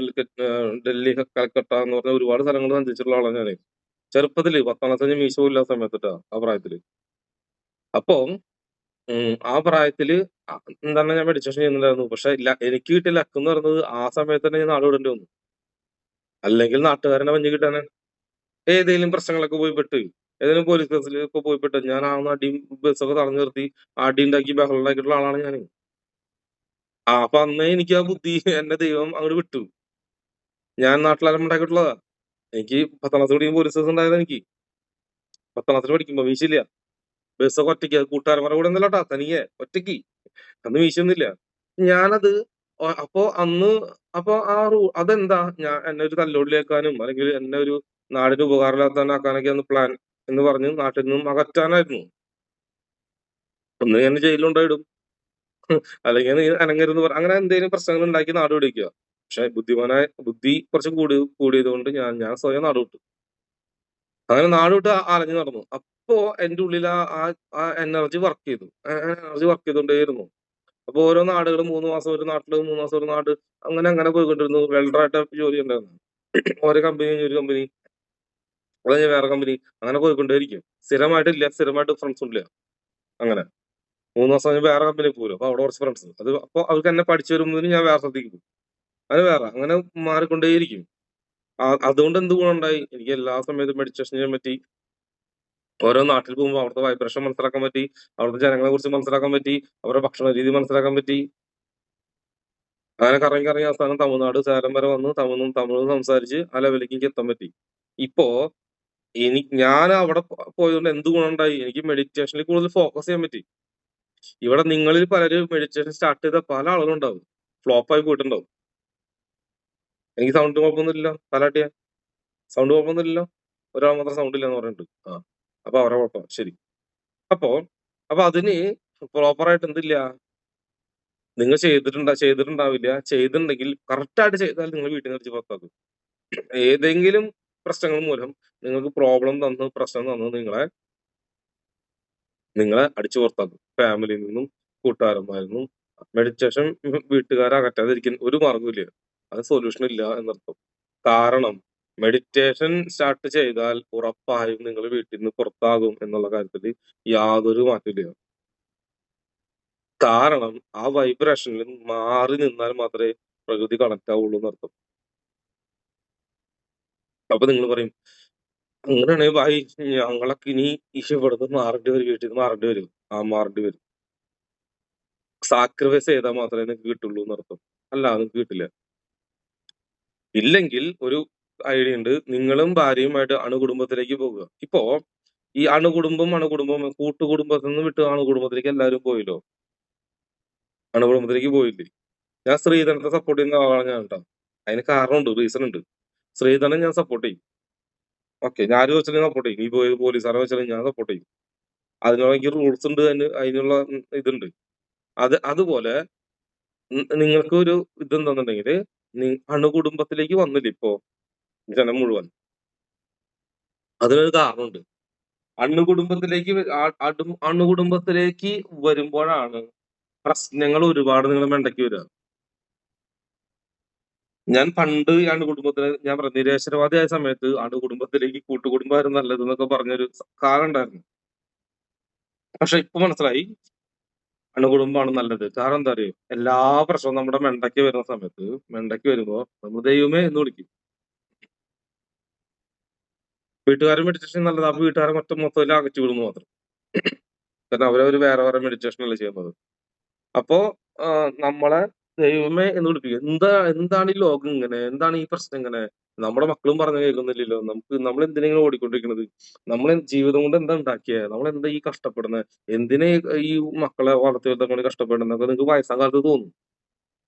ഡൽഹി, കൽക്കട്ട എന്ന് പറഞ്ഞ ഒരുപാട് സ്ഥലങ്ങൾ സഞ്ചരിച്ചിട്ടുള്ള ആളാണ് ഞാന്. ചെറുപ്പത്തില് 10ാം ക്ലാസ് കഴിഞ്ഞ് മീശ ഇല്ലാത്ത സമയത്തിട്ടാ ആ പ്രായത്തില്. അപ്പൊ ആ പ്രായത്തില് എന്താണ് ഞാൻ മെഡിറ്റേഷൻ ചെയ്യുന്നുണ്ടായിരുന്നു. പക്ഷെ എനിക്ക് കിട്ടിയ ലക്ക് എന്ന് പറയുന്നത് ആ സമയത്ത് തന്നെ ഞാൻ നാട് വിടേണ്ടി വന്നു. അല്ലെങ്കിൽ നാട്ടുകാരനെ വഞ്ഞു കിട്ടാൻ ഏതെങ്കിലും പ്രശ്നങ്ങളൊക്കെ പോയി പെട്ട്, ഏതെങ്കിലും പോലീസ് കേസിൽ ഇപ്പൊ പോയി പെട്ട്, ഞാൻ ആ അടിയും ബസ്സൊക്കെ തടഞ്ഞു നിർത്തി അടി ഉണ്ടാക്കി ബഹളം ഉണ്ടാക്കിയിട്ടുള്ള ആളാണ് ഞാൻ. അപ്പൊ അന്നേ എനിക്ക് ആ ബുദ്ധി എന്നെ ദൈവം അങ്ങോട്ട് വിട്ടു. ഞാൻ നാട്ടിലെല്ലാം ഉണ്ടാക്കിയിട്ടുള്ളതാ. എനിക്ക് 10ാം ക്ലാസ് പഠിക്കുമ്പോൾ പോലീസ് കേസ് ഉണ്ടായത്. എനിക്ക് 10ാം ക്ലാസ്സിൽ പഠിക്കുമ്പോ വീശില്ല. ബസ്സൊക്കെ ഒറ്റയ്ക്ക്, കൂട്ടുകാരന്മാരുടെ കൂടെ ഒന്നല്ലട്ടാ, തനിയെ ഒറ്റയ്ക്ക്. അന്ന് വീശൊന്നുമില്ല. ഞാനത് അപ്പൊ അന്ന് അപ്പൊ അതെന്താ എന്നെ ഒരു തല്ലോടിലേക്കാനും അല്ലെങ്കിൽ എന്നെ ഒരു നാടിന് ഉപകാരമില്ലാത്തവനാക്കാനൊക്കെയാണ് പ്ലാൻ എന്ന് പറഞ്ഞ് നാട്ടിൽ നിന്നും അകറ്റാനായിരുന്നു. ഒന്ന് എന്നെ ജയിലിലുണ്ടായിടും, അല്ലെങ്കിൽ നീ അനങ്ങരുന്ന് അങ്ങനെ എന്തെങ്കിലും പ്രശ്നങ്ങൾ ഉണ്ടാക്കി നാട് പിടിക്കുക. പക്ഷെ ബുദ്ധി കുറച്ച് കൂടിയത് കൊണ്ട് ഞാൻ സ്വയം നാട് വിട്ടു. അങ്ങനെ നാട് വിട്ട് അലഞ്ഞു നടന്നു. അപ്പോ എന്റെ ഉള്ളിൽ ആ എനർജി വർക്ക് ചെയ്തുകൊണ്ടേയിരുന്നു. അപ്പൊ ഓരോ നാടുകൾ 3 മാസം ഒരു നാട്ടില്, 3 മാസം ഒരു നാട്, അങ്ങനെ പോയിക്കൊണ്ടിരുന്നു. വെൽഡറായിട്ട് ജോലി ഉണ്ടായിരുന്നു. ഓരോ കമ്പനി ഒരു കമ്പനി, അത് കഴിഞ്ഞ് വേറെ കമ്പനി, അങ്ങനെ പോയിക്കൊണ്ടേയിരിക്കും. സ്ഥിരമായിട്ട് ഫ്രണ്ട്സ് ഇല്ല. അങ്ങനെ 3 മാസം കഴിഞ്ഞ് വേറെ കമ്പനി പോലും. അപ്പൊ അവിടെ കുറച്ച് ഫ്രണ്ട്സ്. അപ്പൊ അവർക്ക് എന്നെ പഠിച്ചു വരുമ്പോൾ ഞാൻ വേറെ സ്ഥലത്തേക്ക് പോകും. അങ്ങനെ മാറിക്കൊണ്ടേയിരിക്കും. അതുകൊണ്ട് എന്ത് ഗുണമുണ്ടായി? എനിക്ക് എല്ലാ സമയത്തും മെഡിറ്റേഷൻ ചെയ്യാൻ പറ്റി. ഓരോ നാട്ടിൽ പോകുമ്പോൾ അവിടുത്തെ വൈബ്രേഷൻ മനസ്സിലാക്കാൻ പറ്റി, അവിടുത്തെ ജനങ്ങളെ കുറിച്ച് മനസ്സിലാക്കാൻ പറ്റി, അവരുടെ ഭക്ഷണ രീതി മനസ്സിലാക്കാൻ പറ്റി. അങ്ങനെ കറങ്ങി അവസാനം തമിഴ്നാട് സേലം വരെ വന്ന് തമിഴ് സംസാരിച്ച് ആ ലെവലിലേക്ക് എനിക്ക് എത്താൻ പറ്റി. ഇപ്പോ ഞാൻ അവിടെ പോയതുകൊണ്ട് എന്ത് ഗുണമുണ്ടായി? എനിക്ക് മെഡിറ്റേഷനിൽ കൂടുതൽ ഫോക്കസ് ചെയ്യാൻ പറ്റി. ഇവിടെ നിങ്ങളിൽ പലരും മെഡിറ്റേഷൻ സ്റ്റാർട്ട് ചെയ്ത പല ആളുകളും ഉണ്ടാവും, ഫ്ലോപ്പായി പോയിട്ടുണ്ടാവും. എനിക്ക് സൗണ്ട് കുഴപ്പമൊന്നുമില്ല, തലാട്ടിയ സൗണ്ട് കുഴപ്പമൊന്നുമില്ലല്ലോ, ഒരാൾ മാത്രം സൗണ്ട് ഇല്ല എന്ന് പറഞ്ഞിട്ട്. അപ്പൊ അവരെ കുഴപ്പം. ശരി. അപ്പൊ അതിന് പ്രോപ്പറായിട്ട് എന്തില്ല, നിങ്ങൾ ചെയ്തിട്ടുണ്ടാവില്ല. ചെയ്തിട്ടുണ്ടെങ്കിൽ കറക്റ്റായിട്ട് ചെയ്താൽ നിങ്ങൾ വീട്ടിൽ നിന്ന് അടിച്ച് പുറത്താക്കും. ഏതെങ്കിലും പ്രശ്നങ്ങൾ മൂലം നിങ്ങൾക്ക് പ്രശ്നം തന്ന് നിങ്ങളെ അടിച്ചു പുറത്താക്കും. ഫാമിലിയിൽ നിന്നും കൂട്ടുകാരന്മാരിൽ നിന്നും. മെഡിറ്റേഷൻ വീട്ടുകാരെ അകറ്റാതിരിക്കാൻ ഒരു മാർഗമില്ല. അത് സൊല്യൂഷൻ ഇല്ല എന്നർത്ഥം. കാരണം മെഡിറ്റേഷൻ സ്റ്റാർട്ട് ചെയ്താൽ ഉറപ്പായും നിങ്ങൾ വീട്ടിൽ നിന്ന് പുറത്താകും എന്നുള്ള കാര്യത്തിൽ യാതൊരു മാറ്റമില്ല. കാരണം ആ വൈബ്രേഷനിൽ മാറി നിന്നാൽ മാത്രമേ പ്രകൃതി കണക്ട് ആവുള്ളൂ എന്നർത്ഥം. അപ്പൊ നിങ്ങൾ പറയും, അങ്ങനെയാണെങ്കിൽ ഭായി ഞങ്ങളൊക്കെ ഇനി ഇവിടുന്ന് മാറേണ്ടി വരും, വീട്ടിൽ നിന്ന് മാറേണ്ടി വരും. മാറേണ്ടി വരും. സാക്രിഫൈസ് ചെയ്താൽ മാത്രമേ നിങ്ങൾക്ക് കിട്ടുള്ളൂ എന്നർത്ഥം. അല്ല, നിങ്ങൾക്ക് കിട്ടില്ല. ഇല്ലെങ്കിൽ ഒരു ഐഡിയ ഉണ്ട്, നിങ്ങളും ഭാര്യയുമായിട്ട് അണുകുടുംബത്തിലേക്ക് പോകുക. ഇപ്പോ ഈ അണുകുടുംബം കൂട്ടുകുടുംബത്തിൽ നിന്ന് വിട്ട് അണുകുടുംബത്തിലേക്ക് എല്ലാവരും പോയല്ലോ. അണുകുടുംബത്തിലേക്ക് പോയില്ലേ? ഞാൻ സ്ത്രീധനത്തെ സപ്പോർട്ട് ചെയ്യുന്ന ആളാണ് ഞാൻ കേട്ടോ. അതിന് കാരണമുണ്ട്, റീസൺ ഉണ്ട്. സ്ത്രീധനം ഞാൻ സപ്പോർട്ട് ചെയ്യും. ഓക്കെ, ഞാൻ വെച്ചാൽ സപ്പോർട്ട് ചെയ്യും. ഈ പോലീസുകാരെ വെച്ചാൽ ഞാൻ സപ്പോർട്ട് ചെയ്യും. അതിനുള്ള എനിക്ക് റൂൾസ് ഉണ്ട്, അതിനുള്ള ഇതുണ്ട്. അതുപോലെ നിങ്ങൾക്ക് ഒരു ഇതെന്താന്നുണ്ടെങ്കിൽ, അണുകുടുംബത്തിലേക്ക് വന്നില്ല ഇപ്പോ ജനം മുഴുവൻ. അതിനൊരു കാരണമുണ്ട്. അണുകുടുംബത്തിലേക്ക് വരുമ്പോഴാണ് പ്രശ്നങ്ങൾ ഒരുപാട് നിങ്ങൾ മണ്ടയ്ക്ക് വരിക. ഞാൻ പണ്ട് അണുകുടുംബത്തിന് ഞാൻ നിരീശ്വരവാദിയായ സമയത്ത് അണുകുടുംബത്തിലേക്ക് കൂട്ടുകുടുംബമായിരുന്നു നല്ലത് എന്നൊക്കെ പറഞ്ഞൊരു കാലം ഉണ്ടായിരുന്നു. പക്ഷെ ഇപ്പൊ മനസ്സിലായി അണുകുടുംബമാണ് നല്ലത്. കാരണം എന്താ അറിയോ? എല്ലാ പ്രശ്നവും നമ്മുടെ മെണ്ടയ്ക്ക് വരുമ്പോ നമ്മൾ ദൈവമേ എന്ന് വിളിക്കും. വീട്ടുകാരും മെഡിറ്റേഷൻ നല്ലത്. അപ്പൊ വീട്ടുകാരെ മൊത്തത്തിൽ അകറ്റി വിടുന്നു മാത്രം. കാരണം അവരവര് വേറെ മെഡിറ്റേഷൻ അല്ലേ ചെയ്യുന്നത്. അപ്പോ നമ്മളെ ദൈവമേ എന്ന് വിളിപ്പിക്കും. എന്താണ് ഈ ലോകം ഇങ്ങനെ? എന്താണ് ഈ പ്രശ്നം ഇങ്ങനെ? നമ്മുടെ മക്കളും പറഞ്ഞു കേൾക്കുന്നില്ലല്ലോ. നമ്മൾ എന്തിനാ ഓടിക്കൊണ്ടിരിക്കുന്നത്? നമ്മൾ ജീവിതം കൊണ്ട് എന്താ ഉണ്ടാക്കിയത്? നമ്മൾ എന്താ ഈ കഷ്ടപ്പെടുന്നത്? എന്തിനാ ഈ മക്കളെ വളർത്തി വരുത്താൻ വേണ്ടി കഷ്ടപ്പെടുന്നതൊക്കെ നിങ്ങൾക്ക് വയസ്സാം കാലത്ത് തോന്നും.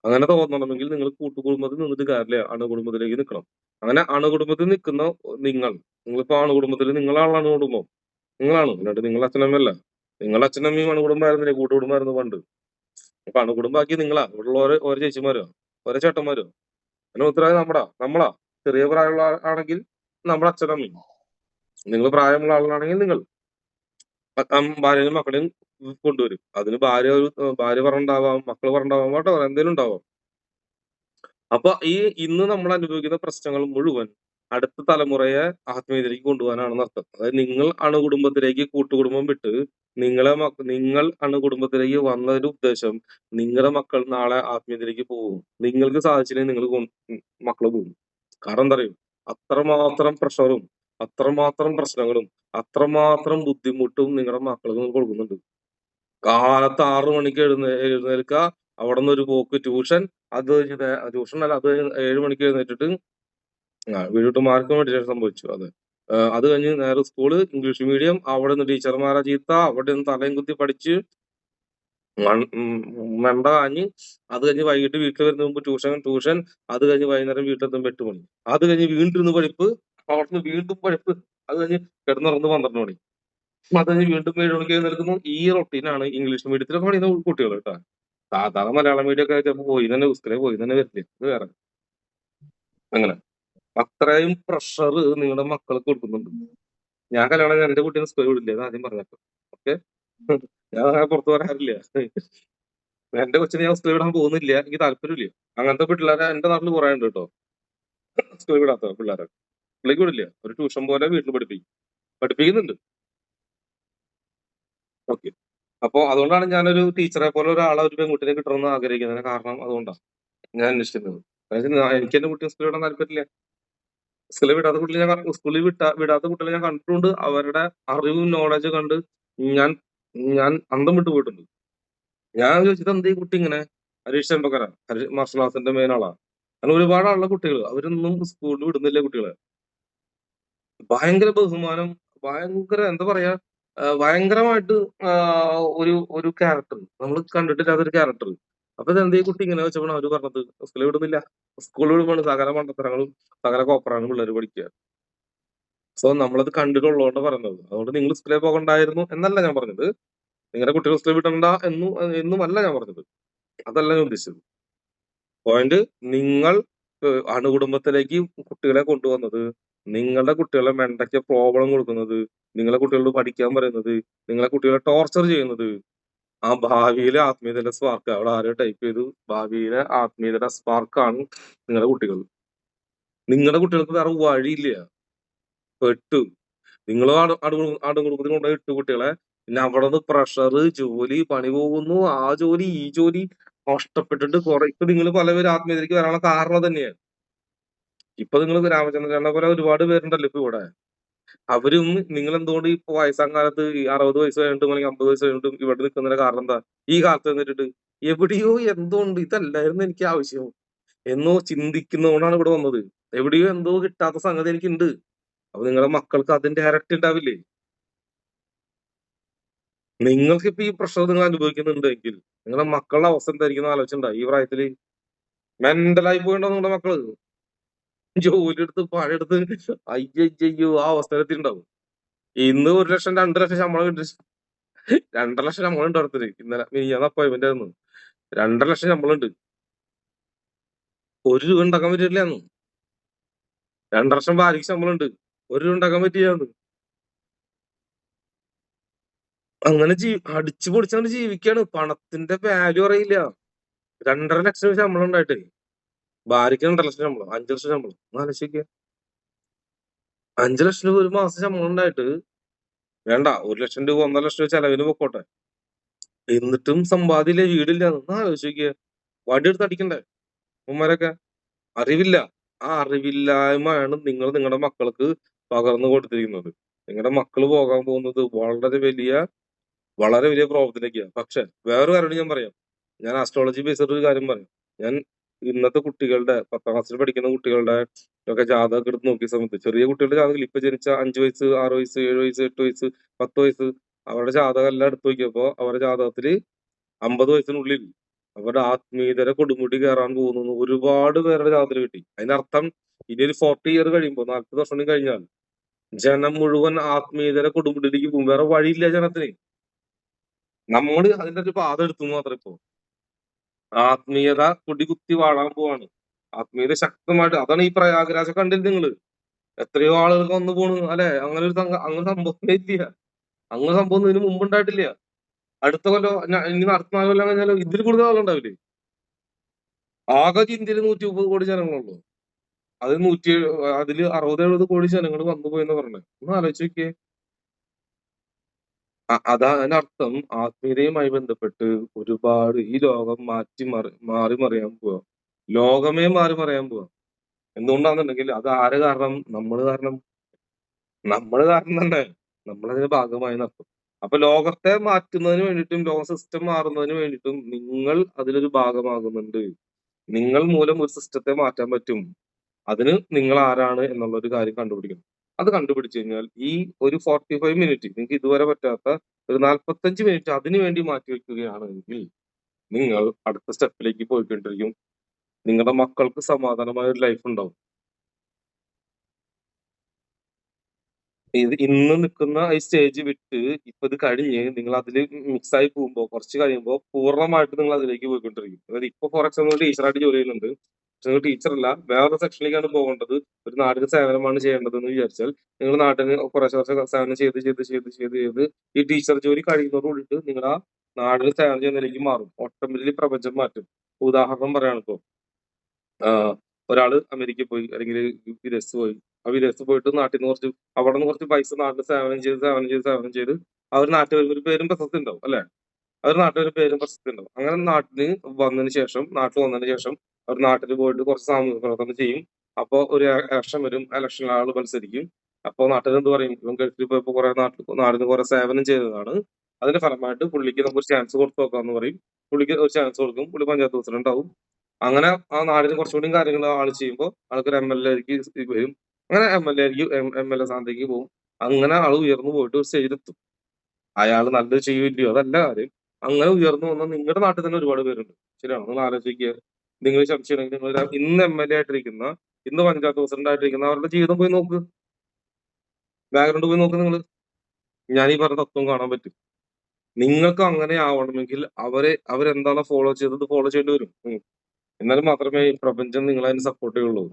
അങ്ങനെ തോന്നണമെങ്കിൽ നിങ്ങൾ കൂട്ടുകുടുംബത്തിൽ നിന്നിട്ട് കാര്യമില്ല, അണുകുടുംബത്തിലേക്ക് നിൽക്കണം. അങ്ങനെ അണുകുടുംബത്തിൽ നിൽക്കുന്ന നിങ്ങളിപ്പോ അണുകുടുംബത്തിൽ നിങ്ങളാണ് അണുകുടുംബം. നിങ്ങളാണ്, എന്നിട്ട് നിങ്ങളുടെ അച്ഛനമ്മയല്ല. നിങ്ങളുടെ അച്ഛനമ്മയും അണുകുടുംബമായിരുന്നില്ലേ, കൂട്ടുകുടുംബമായിരുന്നു പണ്ട്. അപ്പൊ അണുകുടുംബാക്കി നിങ്ങളാ, ഇവിടെയുള്ള ഓരോ ചേച്ചിമാരോ ഓരോ ചേട്ടന്മാരോ? അതിന് ഉത്തരവാദി നമ്മളാ. ചെറിയ പ്രായമുള്ള ആണെങ്കിൽ നമ്മുടെ അച്ഛനമ്മയും. നിങ്ങൾ പ്രായമുള്ള ആളാണെങ്കിൽ നിങ്ങൾ ഭാര്യയും മക്കളെയും കൊണ്ടുവരും. അതിന് ഭാര്യ പറഞ്ഞിട്ടുണ്ടാവാം, മക്കള് പറഞ്ഞിട്ടുണ്ടാവാം, whatever എന്തേലും ഉണ്ടാവാം. അപ്പൊ ഇന്ന് നമ്മൾ അനുഭവിക്കുന്ന പ്രശ്നങ്ങൾ മുഴുവൻ അടുത്ത തലമുറയെ ആത്മീയതയിലേക്ക് കൊണ്ടുപോകാനാണെന്ന് അർത്ഥം. അതായത് നിങ്ങൾ അണുകുടുംബത്തിലേക്ക് കൂട്ടുകുടുംബം വിട്ട് നിങ്ങൾ അണുകുടുംബത്തിലേക്ക് വന്നതിന്റെ ഉദ്ദേശം നിങ്ങളുടെ മക്കൾ നാളെ ആത്മീയതയിലേക്ക് പോകും. നിങ്ങൾക്ക് സാധിച്ചില്ലെങ്കിൽ നിങ്ങൾ മക്കള് പോകും. കാരണം എന്താ അറിയോ? അത്രമാത്രം പ്രഷറും അത്രമാത്രം പ്രശ്നങ്ങളും അത്രമാത്രം ബുദ്ധിമുട്ടും നിങ്ങളുടെ മക്കൾക്ക് നിങ്ങൾ കൊടുക്കുന്നുണ്ട്. കാലത്ത് 6 മണിക്ക് എഴുന്നേൽക്കുക, അവിടെ നിന്ന് ഒരു പോക്ക് ട്യൂഷൻ, അത് കഴിഞ്ഞ് ട്യൂഷൻ അല്ല, അത് കഴിഞ്ഞ് 7 മണിക്ക് എഴുന്നേറ്റിട്ട് വീട്ടിട്ട് മാർക്ക് വേണ്ടിയിട്ട് സംഭവിച്ചു. അത് കഴിഞ്ഞ് നേരെ സ്കൂള്, ഇംഗ്ലീഷ് മീഡിയം, അവിടെ നിന്ന് ടീച്ചർമാരെ ചീത്ത, അവിടെ നിന്ന് തലയും കുത്തി പഠിച്ച് മെണ്ട കാഞ്ഞ്, അത് കഴിഞ്ഞ് വൈകിട്ട് വീട്ടിൽ വരുന്ന മുമ്പ് ട്യൂഷൻ, അത് കഴിഞ്ഞ് വൈകുന്നേരം വീട്ടിലെത്തുമ്പോൾ 8 മണി, അത് കഴിഞ്ഞ് വീണ്ടും ഇരുന്ന് പഠിപ്പ്, അവിടുന്ന് വീണ്ടും പഠിപ്പ്, അത് കഴിഞ്ഞ് കിടന്നുറങ്ങുന്നത് 12 മണി, അത് കഴിഞ്ഞ് വീണ്ടും 7 മണിക്ക് എഴുന്നേൽക്കുന്നു. ഈ റൊട്ടീനാണ് ഇംഗ്ലീഷ് മീഡിയത്തിലൊക്കെ പഠിക്കുന്ന കുട്ടികൾ കേട്ടോ. സാധാരണ മലയാളം മീഡിയം ഒക്കെ ചിലപ്പോൾ പോയി തന്നെ സ്കൂളിൽ പോയി തന്നെ വരില്ല. ഇത് വേറെ അങ്ങനെ അത്രയും പ്രഷർ നിങ്ങളുടെ മക്കൾക്ക് കൊടുക്കുന്നുണ്ട്. ഞാൻ കല്യാണം കഴിഞ്ഞ് എന്റെ കുട്ടീനെ സ്കൂളിൽ വിടില്ല, അത് ആദ്യം പറഞ്ഞപ്പോ. ഓക്കെ, ഞാൻ അങ്ങനെ പുറത്തു പറയാറില്ല. എന്റെ കൊച്ചിനെ ഞാൻ സ്കൂളിൽ വിടാൻ പോകുന്നില്ല, എനിക്ക് താല്പര്യമില്ല. അങ്ങനത്തെ പിള്ളേരെ എന്റെ നാട്ടിൽ കുറെ ഉണ്ട് കേട്ടോ, സ്കൂളിൽ വിടാത്ത പിള്ളേരെ. സ്കൂളിലേക്ക് വിടില്ല, ഒരു ട്യൂഷൻ പോലെ വീട്ടിൽ പഠിപ്പിക്കുന്നുണ്ട്. ഓക്കെ, അപ്പൊ അതുകൊണ്ടാണ് ഞാനൊരു ടീച്ചറെ പോലെ ഒരാളെ, ഒരു പെൺകുട്ടിനെ കിട്ടണമെന്ന് ആഗ്രഹിക്കുന്നതിന് കാരണം അതുകൊണ്ടാണ് ഞാൻ അന്വേഷിക്കുന്നത്. എനിക്ക് എന്റെ കുട്ടിയെ സ്കൂളിൽ വിടാൻ താല്പര്യമില്ല. സ്കൂളിൽ വിടാത്ത കുട്ടികളെ ഞാൻ കണ്ടിട്ടുണ്ട്. അവരുടെ അറിവും നോളജ് കണ്ട് ഞാൻ ഞാൻ അന്തം വിട്ടു പോയിട്ടുണ്ട്. ഞാൻ ചോദിച്ചത് എന്താ ഈ കുട്ടി ഇങ്ങനെ? ഹരീഷ് ചെമ്പക്കര, മാർഷൽ ആർട്സിന്റെ മെയിൻ ആളാ. അങ്ങനെ ഒരുപാട് ആളുള്ള കുട്ടികൾ, അവരൊന്നും സ്കൂളിൽ വിടുന്നില്ല കുട്ടികളെ. ഭയങ്കര ബഹുമാനം, ഭയങ്കര എന്താ പറയാ, ഭയങ്കരമായിട്ട് ഒരു ക്യാരക്ടർ നമ്മൾ കണ്ടിട്ടില്ലാത്തൊരു ക്യാരക്ടർ. അപ്പൊ ഇതെന്താ ഈ കുട്ടി ഇങ്ങനെ വെച്ചപ്പോൾ അവര് പറഞ്ഞത് സ്കൂളിൽ വിടുന്നില്ല. സ്കൂളിൽ വിടുമ്പോൾ സകല മണ്ടത്തരങ്ങളും സകല കോപ്പറാണ് പിള്ളേർ പഠിക്കുക. സോ നമ്മളത് കണ്ടിട്ടുള്ളതുകൊണ്ട് പറഞ്ഞത്. അതുകൊണ്ട് നിങ്ങൾ സ്കൂളിൽ പോകണ്ടായിരുന്നു എന്നല്ല ഞാൻ പറഞ്ഞത്. നിങ്ങളുടെ കുട്ടികൾ സ്കൂളിൽ വിടണ്ട എന്നുമല്ല ഞാൻ പറഞ്ഞത്. അതല്ല ഞാൻ ഉദ്ദേശിച്ചത്. പോയിന്റ്, നിങ്ങൾ അണുകുടുംബത്തിലേക്ക് കുട്ടികളെ കൊണ്ടുവന്നത്, നിങ്ങളുടെ കുട്ടികളെ മെണ്ടയ്ക്ക് പ്രോബ്ലം കൊടുക്കുന്നത്, നിങ്ങളെ കുട്ടികളോട് പഠിക്കാൻ പറയുന്നത്, നിങ്ങളെ കുട്ടികളെ ടോർച്ചർ ചെയ്യുന്നത്, ആ ഭാവിയിലെ ആത്മീയതയുടെ സ്പാർക്ക്, അവിടെ ആരും ടൈപ്പ് ചെയ്തു, ഭാവിയിലെ ആത്മീയതയുടെ സ്പാർക്കാണ് നിങ്ങളുടെ കുട്ടികൾ. നിങ്ങളുടെ കുട്ടികൾക്ക് വേറെ വഴിയില്ല, പെട്ടു. നിങ്ങൾ ആടുകുടുംബത്തിന് കൊണ്ടുപോയി 8 കുട്ടികളെ, പിന്നെ അവിടെ നിന്ന് പ്രഷർ, ജോലി, പണി പോകുന്നു, ആ ജോലി ഈ ജോലി നഷ്ടപ്പെട്ടിട്ട് കുറെ ഇപ്പൊ നിങ്ങൾ പലവരും ആത്മീയതയ്ക്ക് വരാനുള്ള കാരണം തന്നെയാണ്. ഇപ്പൊ നിങ്ങൾ രാമചന്ദ്രനെ പോലെ ഒരുപാട് പേരുണ്ടല്ലോ ഇപ്പൊ ഇവിടെ. അവരും നിങ്ങൾ എന്തുകൊണ്ട് ഇപ്പൊ വയസ്സാം കാലത്ത് 60 വയസ്സ് കഴിഞ്ഞിട്ടും അല്ലെങ്കിൽ 50 വയസ്സ് കഴിഞ്ഞിട്ടും ഇവിടെ നിൽക്കുന്നതിന്റെ കാരണം എന്താ? ഈ കാലത്ത് നിന്നിട്ട് എവിടെയോ എന്തുകൊണ്ട് ഇതല്ലായിരുന്നു എനിക്ക് ആവശ്യം എന്നോ ചിന്തിക്കുന്നതുകൊണ്ടാണ് ഇവിടെ വന്നത്. എവിടെയോ എന്തോ കിട്ടാത്ത സംഗതി എനിക്കുണ്ട്. അപ്പൊ നിങ്ങളുടെ മക്കൾക്ക് അതിന്റെ ഡയറക്റ്റ് ഉണ്ടാവില്ലേ? നിങ്ങൾക്ക് ഇപ്പൊ ഈ പ്രഷർ നിങ്ങൾ അനുഭവിക്കുന്നുണ്ടെങ്കിൽ നിങ്ങളുടെ മക്കളുടെ അവസ്ഥ എന്തായിരിക്കും ആലോചിച്ചിട്ടുണ്ടോ? ഈ പ്രായത്തില് മെന്റലായി പോയിണ്ടോ നിങ്ങളുടെ മക്കള്? ജോലി എടുത്ത് പണിയെടുത്ത് അയ്യോ ആ അവസ്ഥയിലെത്തിണ്ടാവും. ഇന്ന് 1 ലക്ഷം 2 ലക്ഷം ശമ്പളം കിട്ടി, 2.5 ലക്ഷം ശമ്പളം ഉണ്ട് അടുത്തത്. ഇന്നലെ മിനിഞ്ഞാന്ന് അപ്പോയിന്റ്മെന്റ് ആയിരുന്നു. 2.5 ലക്ഷം ശമ്പളം ഉണ്ട്. 1 രൂപ ഉണ്ടാക്കാൻ പറ്റില്ലാന്ന്. 2 ലക്ഷം ഭാര്യക്ക് ശമ്പളം ഉണ്ട്, 1 രൂപ ഉണ്ടാക്കാൻ പറ്റില്ലാന്ന്. അങ്ങനെ അടിച്ചു പൊടിച്ചാണ് ജീവിക്കാണ്. പണത്തിന്റെ വാല്യൂ അറിയില്ല. 2.5 ലക്ഷം ശമ്പളം ഉണ്ടായിട്ട് ഭാര്യക്ക് 2 ലക്ഷം ശമ്പളം, 5 ലക്ഷം ശമ്പളം. ആലോചിക്കുക, 5 ലക്ഷം രൂപ ഒരു മാസം ശമ്പളം ഉണ്ടായിട്ട് വേണ്ട 1 ലക്ഷം രൂപ 1.5 ലക്ഷം രൂപ ചെലവിന് പൊക്കോട്ടെ, എന്നിട്ടും സമ്പാദ്യമില്ല, വീടില്ല. ആലോചിക്കുക, വടിയെടുത്ത് അടിക്കണ്ടേ ഉമ്മമാരൊക്കെ? അറിവില്ല. ആ അറിവില്ലായ്മയാണ് നിങ്ങൾ നിങ്ങളുടെ മക്കൾക്ക് പകർന്നു കൊടുത്തിരിക്കുന്നത്. നിങ്ങളുടെ മക്കള് പോകാൻ പോകുന്നത് വളരെ വലിയ പ്രോബ്ലത്തിലേക്കാണ്. പക്ഷെ വേറൊരു കാര്യം ഞാൻ പറയാം. ഞാൻ ആസ്ട്രോളജി ബേസ്ഡ് ഒരു കാര്യം പറയാം. ഞാൻ ഇന്നത്തെ കുട്ടികളുടെ 10ാം ക്ലാസ്സിൽ പഠിക്കുന്ന കുട്ടികളുടെ ഒക്കെ ജാതകം എടുത്ത് നോക്കിയ സമയത്ത്, ചെറിയ കുട്ടികളുടെ ജാതകം ഇപ്പൊ ജനിച്ച 5 വയസ്സ് 6 വയസ്സ് 7 വയസ്സ് 8 വയസ്സ് 10 വയസ്സ് അവരുടെ ജാതകം എല്ലാം എടുത്തു നോക്കിയപ്പോ അവരുടെ ജാതകത്തില് 50 വയസ്സിനുള്ളിൽ അവരുടെ ആത്മീയതര കൊടുമുടി കയറാൻ പോകുന്നു ഒരുപാട് പേരുടെ ജാതകത്തിൽ കിട്ടി. അതിനർത്ഥം ഇനി ഒരു 40 ഇയർ കഴിയുമ്പോൾ, 40 വർഷം കഴിഞ്ഞാൽ ജനം മുഴുവൻ ആത്മീയതര കൊടുമുടിയിലേക്ക് പോകും. വേറെ വഴിയില്ല ജനത്തിന്. നമ്മള് അതിന്റെ ഒരു പാത എടുത്തു മാത്രം. ഇപ്പോ ആത്മീയത കൊടികുത്തി വാഴാൻ പോവാണ്. ആത്മീയത ശക്തമായിട്ട്, അതാണ് ഈ പ്രയാഗരാജ കണ്ടില്ല നിങ്ങള്? എത്രയോ ആളുകൾ വന്നു പോണു അല്ലെ? അങ്ങനെ സംഭവം ഇല്ല. അങ്ങനെ സംഭവം ഇതിനു മുമ്പ് ഉണ്ടായിട്ടില്ല. അടുത്ത കൊല്ലം ഇനി അടുത്ത 4 കൊല്ലം കഴിഞ്ഞാലോ ഇതിൽ കൂടുതൽ ആളുണ്ടാവില്ലേ? ആകെ ഇന്ത്യയിൽ 130 കോടി ജനങ്ങളുള്ളൂ. അതിൽ 60-70 കോടി ജനങ്ങൾ വന്നു പോയെന്ന് പറഞ്ഞത്. ഒന്ന് ആലോചിച്ച് നോക്കിയേ. അതിനർത്ഥം ആത്മീയതയുമായി ബന്ധപ്പെട്ട് ഒരുപാട് ഈ ലോകം മാറി മറിയാൻ പോവാ. ലോകമേ മാറി മറിയാൻ പോവാ. എന്തുകൊണ്ടാണെന്നുണ്ടെങ്കിൽ അത് ആര് കാരണം? നമ്മള് കാരണം തന്നെ. നമ്മളതിന്റെ ഭാഗമായി നടത്തും. അപ്പൊ ലോകത്തെ മാറ്റുന്നതിന് വേണ്ടിയിട്ടും ലോക സിസ്റ്റം മാറുന്നതിന് വേണ്ടിയിട്ടും നിങ്ങൾ അതിലൊരു ഭാഗമാകുന്നുണ്ട്. നിങ്ങൾ മൂലം ഒരു സിസ്റ്റത്തെ മാറ്റാൻ പറ്റും. അതിന് നിങ്ങൾ ആരാണ് എന്നുള്ള ഒരു കാര്യം കണ്ടുപിടിക്കണം. അത് കണ്ടുപിടിച്ചു കഴിഞ്ഞാൽ ഈ ഒരു 45 മിനിറ്റ് നിങ്ങൾക്ക് ഇതുവരെ പറ്റാത്ത ഒരു 45 മിനിറ്റ് അതിനു വേണ്ടി മാറ്റി വെക്കുകയാണെങ്കിൽ നിങ്ങൾ അടുത്ത സ്റ്റെപ്പിലേക്ക് പോയിക്കൊണ്ടിരിക്കും. നിങ്ങളുടെ മക്കൾക്ക് സമാധാനമായ ഒരു ലൈഫ് ഉണ്ടാവും. ഇന്ന് നിൽക്കുന്ന ഈ സ്റ്റേജ് വിട്ട് ഇപ്പൊ ഇത് കഴിഞ്ഞ് നിങ്ങൾ അതിൽ മിക്സ് ആയി പോകുമ്പോൾ കുറച്ച് കഴിയുമ്പോൾ പൂർണ്ണമായിട്ട് നിങ്ങൾ അതിലേക്ക് പോയിക്കൊണ്ടിരിക്കും. അതായത് ഇപ്പൊ ഫോർ എക്സാമ്പിൾ ടീച്ചറായിട്ട് ജോലി ചെയ്യുന്നുണ്ട്. പക്ഷെ നിങ്ങൾ ടീച്ചറല്ല, വേറൊരു സെക്ഷനിലേക്കാണ് പോകേണ്ടത്. ഒരു നാടിന് സേവനമാണ് ചെയ്യേണ്ടതെന്ന് വിചാരിച്ചാൽ നിങ്ങൾ നാട്ടിന് കുറച്ച് സേവനം ചെയ്ത് ഈ ടീച്ചർ ജോലി കഴിയുന്നതോട് കൂടിയിട്ട് നിങ്ങൾ ആ നാടിന് സേവനം ചെയ്യുന്നതിലേക്ക് മാറും. ഓട്ടോമാറ്റിക്കലി പ്രപഞ്ചം മാറ്റും. ഉദാഹരണം പറയാണ് ഇപ്പോ ഒരാള് അമേരിക്കയിൽ പോയി അല്ലെങ്കിൽ വിദേശത്ത് പോയി. ആ വിദേശത്ത് പോയിട്ട് നാട്ടിൽ നിന്ന് അവിടെ നിന്ന് കുറച്ച് പൈസ നാട്ടിൽ സേവനം ചെയ്ത് അവർ നാട്ടിൽ വരുമ്പോൾ ഒരു പേരും പ്രശസ്തി ഉണ്ടാവും അല്ലെ? അവർ നാട്ടിൽ ഒരു പേരും പ്രശസ്തി ഉണ്ടാവും. അങ്ങനെ നാട്ടിൽ വന്നതിന് ശേഷം അവർ നാട്ടിൽ പോയിട്ട് കുറച്ച് സാമൂഹിക പ്രവർത്തനം ചെയ്യും. അപ്പൊ ഒരു ഇലക്ഷൻ വരും. ഇലക്ഷനിൽ ആള് മത്സരിക്കും. അപ്പൊ നാട്ടിൽ എന്ത് പറയും? ഇവൻ ഗൾഫിൽ പോയപ്പോ കുറെ നാടിന് കുറെ സേവനം ചെയ്തതാണ്. അതിന്റെ ഫലമായിട്ട് പുള്ളിക്ക് നമുക്കൊരു ചാൻസ് കൊടുത്തു നോക്കാന്ന് പറയും. പുള്ളിക്ക് ഒരു ചാൻസ് കൊടുക്കും. പുള്ളി പഞ്ചായത്ത് പ്രസിഡന്റ് ആവും. അങ്ങനെ ആ നാടിന് കുറച്ചുകൂടി കാര്യങ്ങൾ ആള് ചെയ്യുമ്പോൾ ആൾക്കൊരു MLA വരും. അങ്ങനെ MLA സ്ഥാനത്തേക്ക് പോകും. അങ്ങനെ ആള് ഉയർന്നു പോയിട്ട് ഒരു സ്റ്റേജിലെത്തും. അയാൾ നല്ലത് ചെയ്യില്ലയോ അതല്ല കാര്യം. അങ്ങനെ ഉയർന്നു വന്ന നിങ്ങളുടെ നാട്ടിൽ തന്നെ ഒരുപാട് പേരുണ്ട്. ശരിയാണോ? നിങ്ങൾ ആലോചിക്കുക. നിങ്ങൾ ചർച്ച ചെയ്യണമെങ്കിൽ നിങ്ങൾ ഇന്ന് MLA ആയിട്ടിരിക്കുന്ന, ഇന്ന് പഞ്ചായത്ത് പ്രസിഡന്റ് ആയിട്ടിരിക്കുന്ന അവരുടെ ജീവിതം പോയി നോക്ക്, ബാക്ക്ഗ്രൗണ്ട് പോയി നോക്ക്. നിങ്ങൾ ഞാൻ ഈ പറഞ്ഞ തത്വം കാണാൻ പറ്റും. നിങ്ങൾക്ക് അങ്ങനെ ആവണമെങ്കിൽ അവരെന്താണോ ഫോളോ ചെയ്തത് ഫോളോ ചെയ്യേണ്ടി വരും. എന്നാൽ മാത്രമേ ഈ പ്രപഞ്ചം നിങ്ങളെ അതിന് സപ്പോർട്ട് ചെയ്യുള്ളൂ.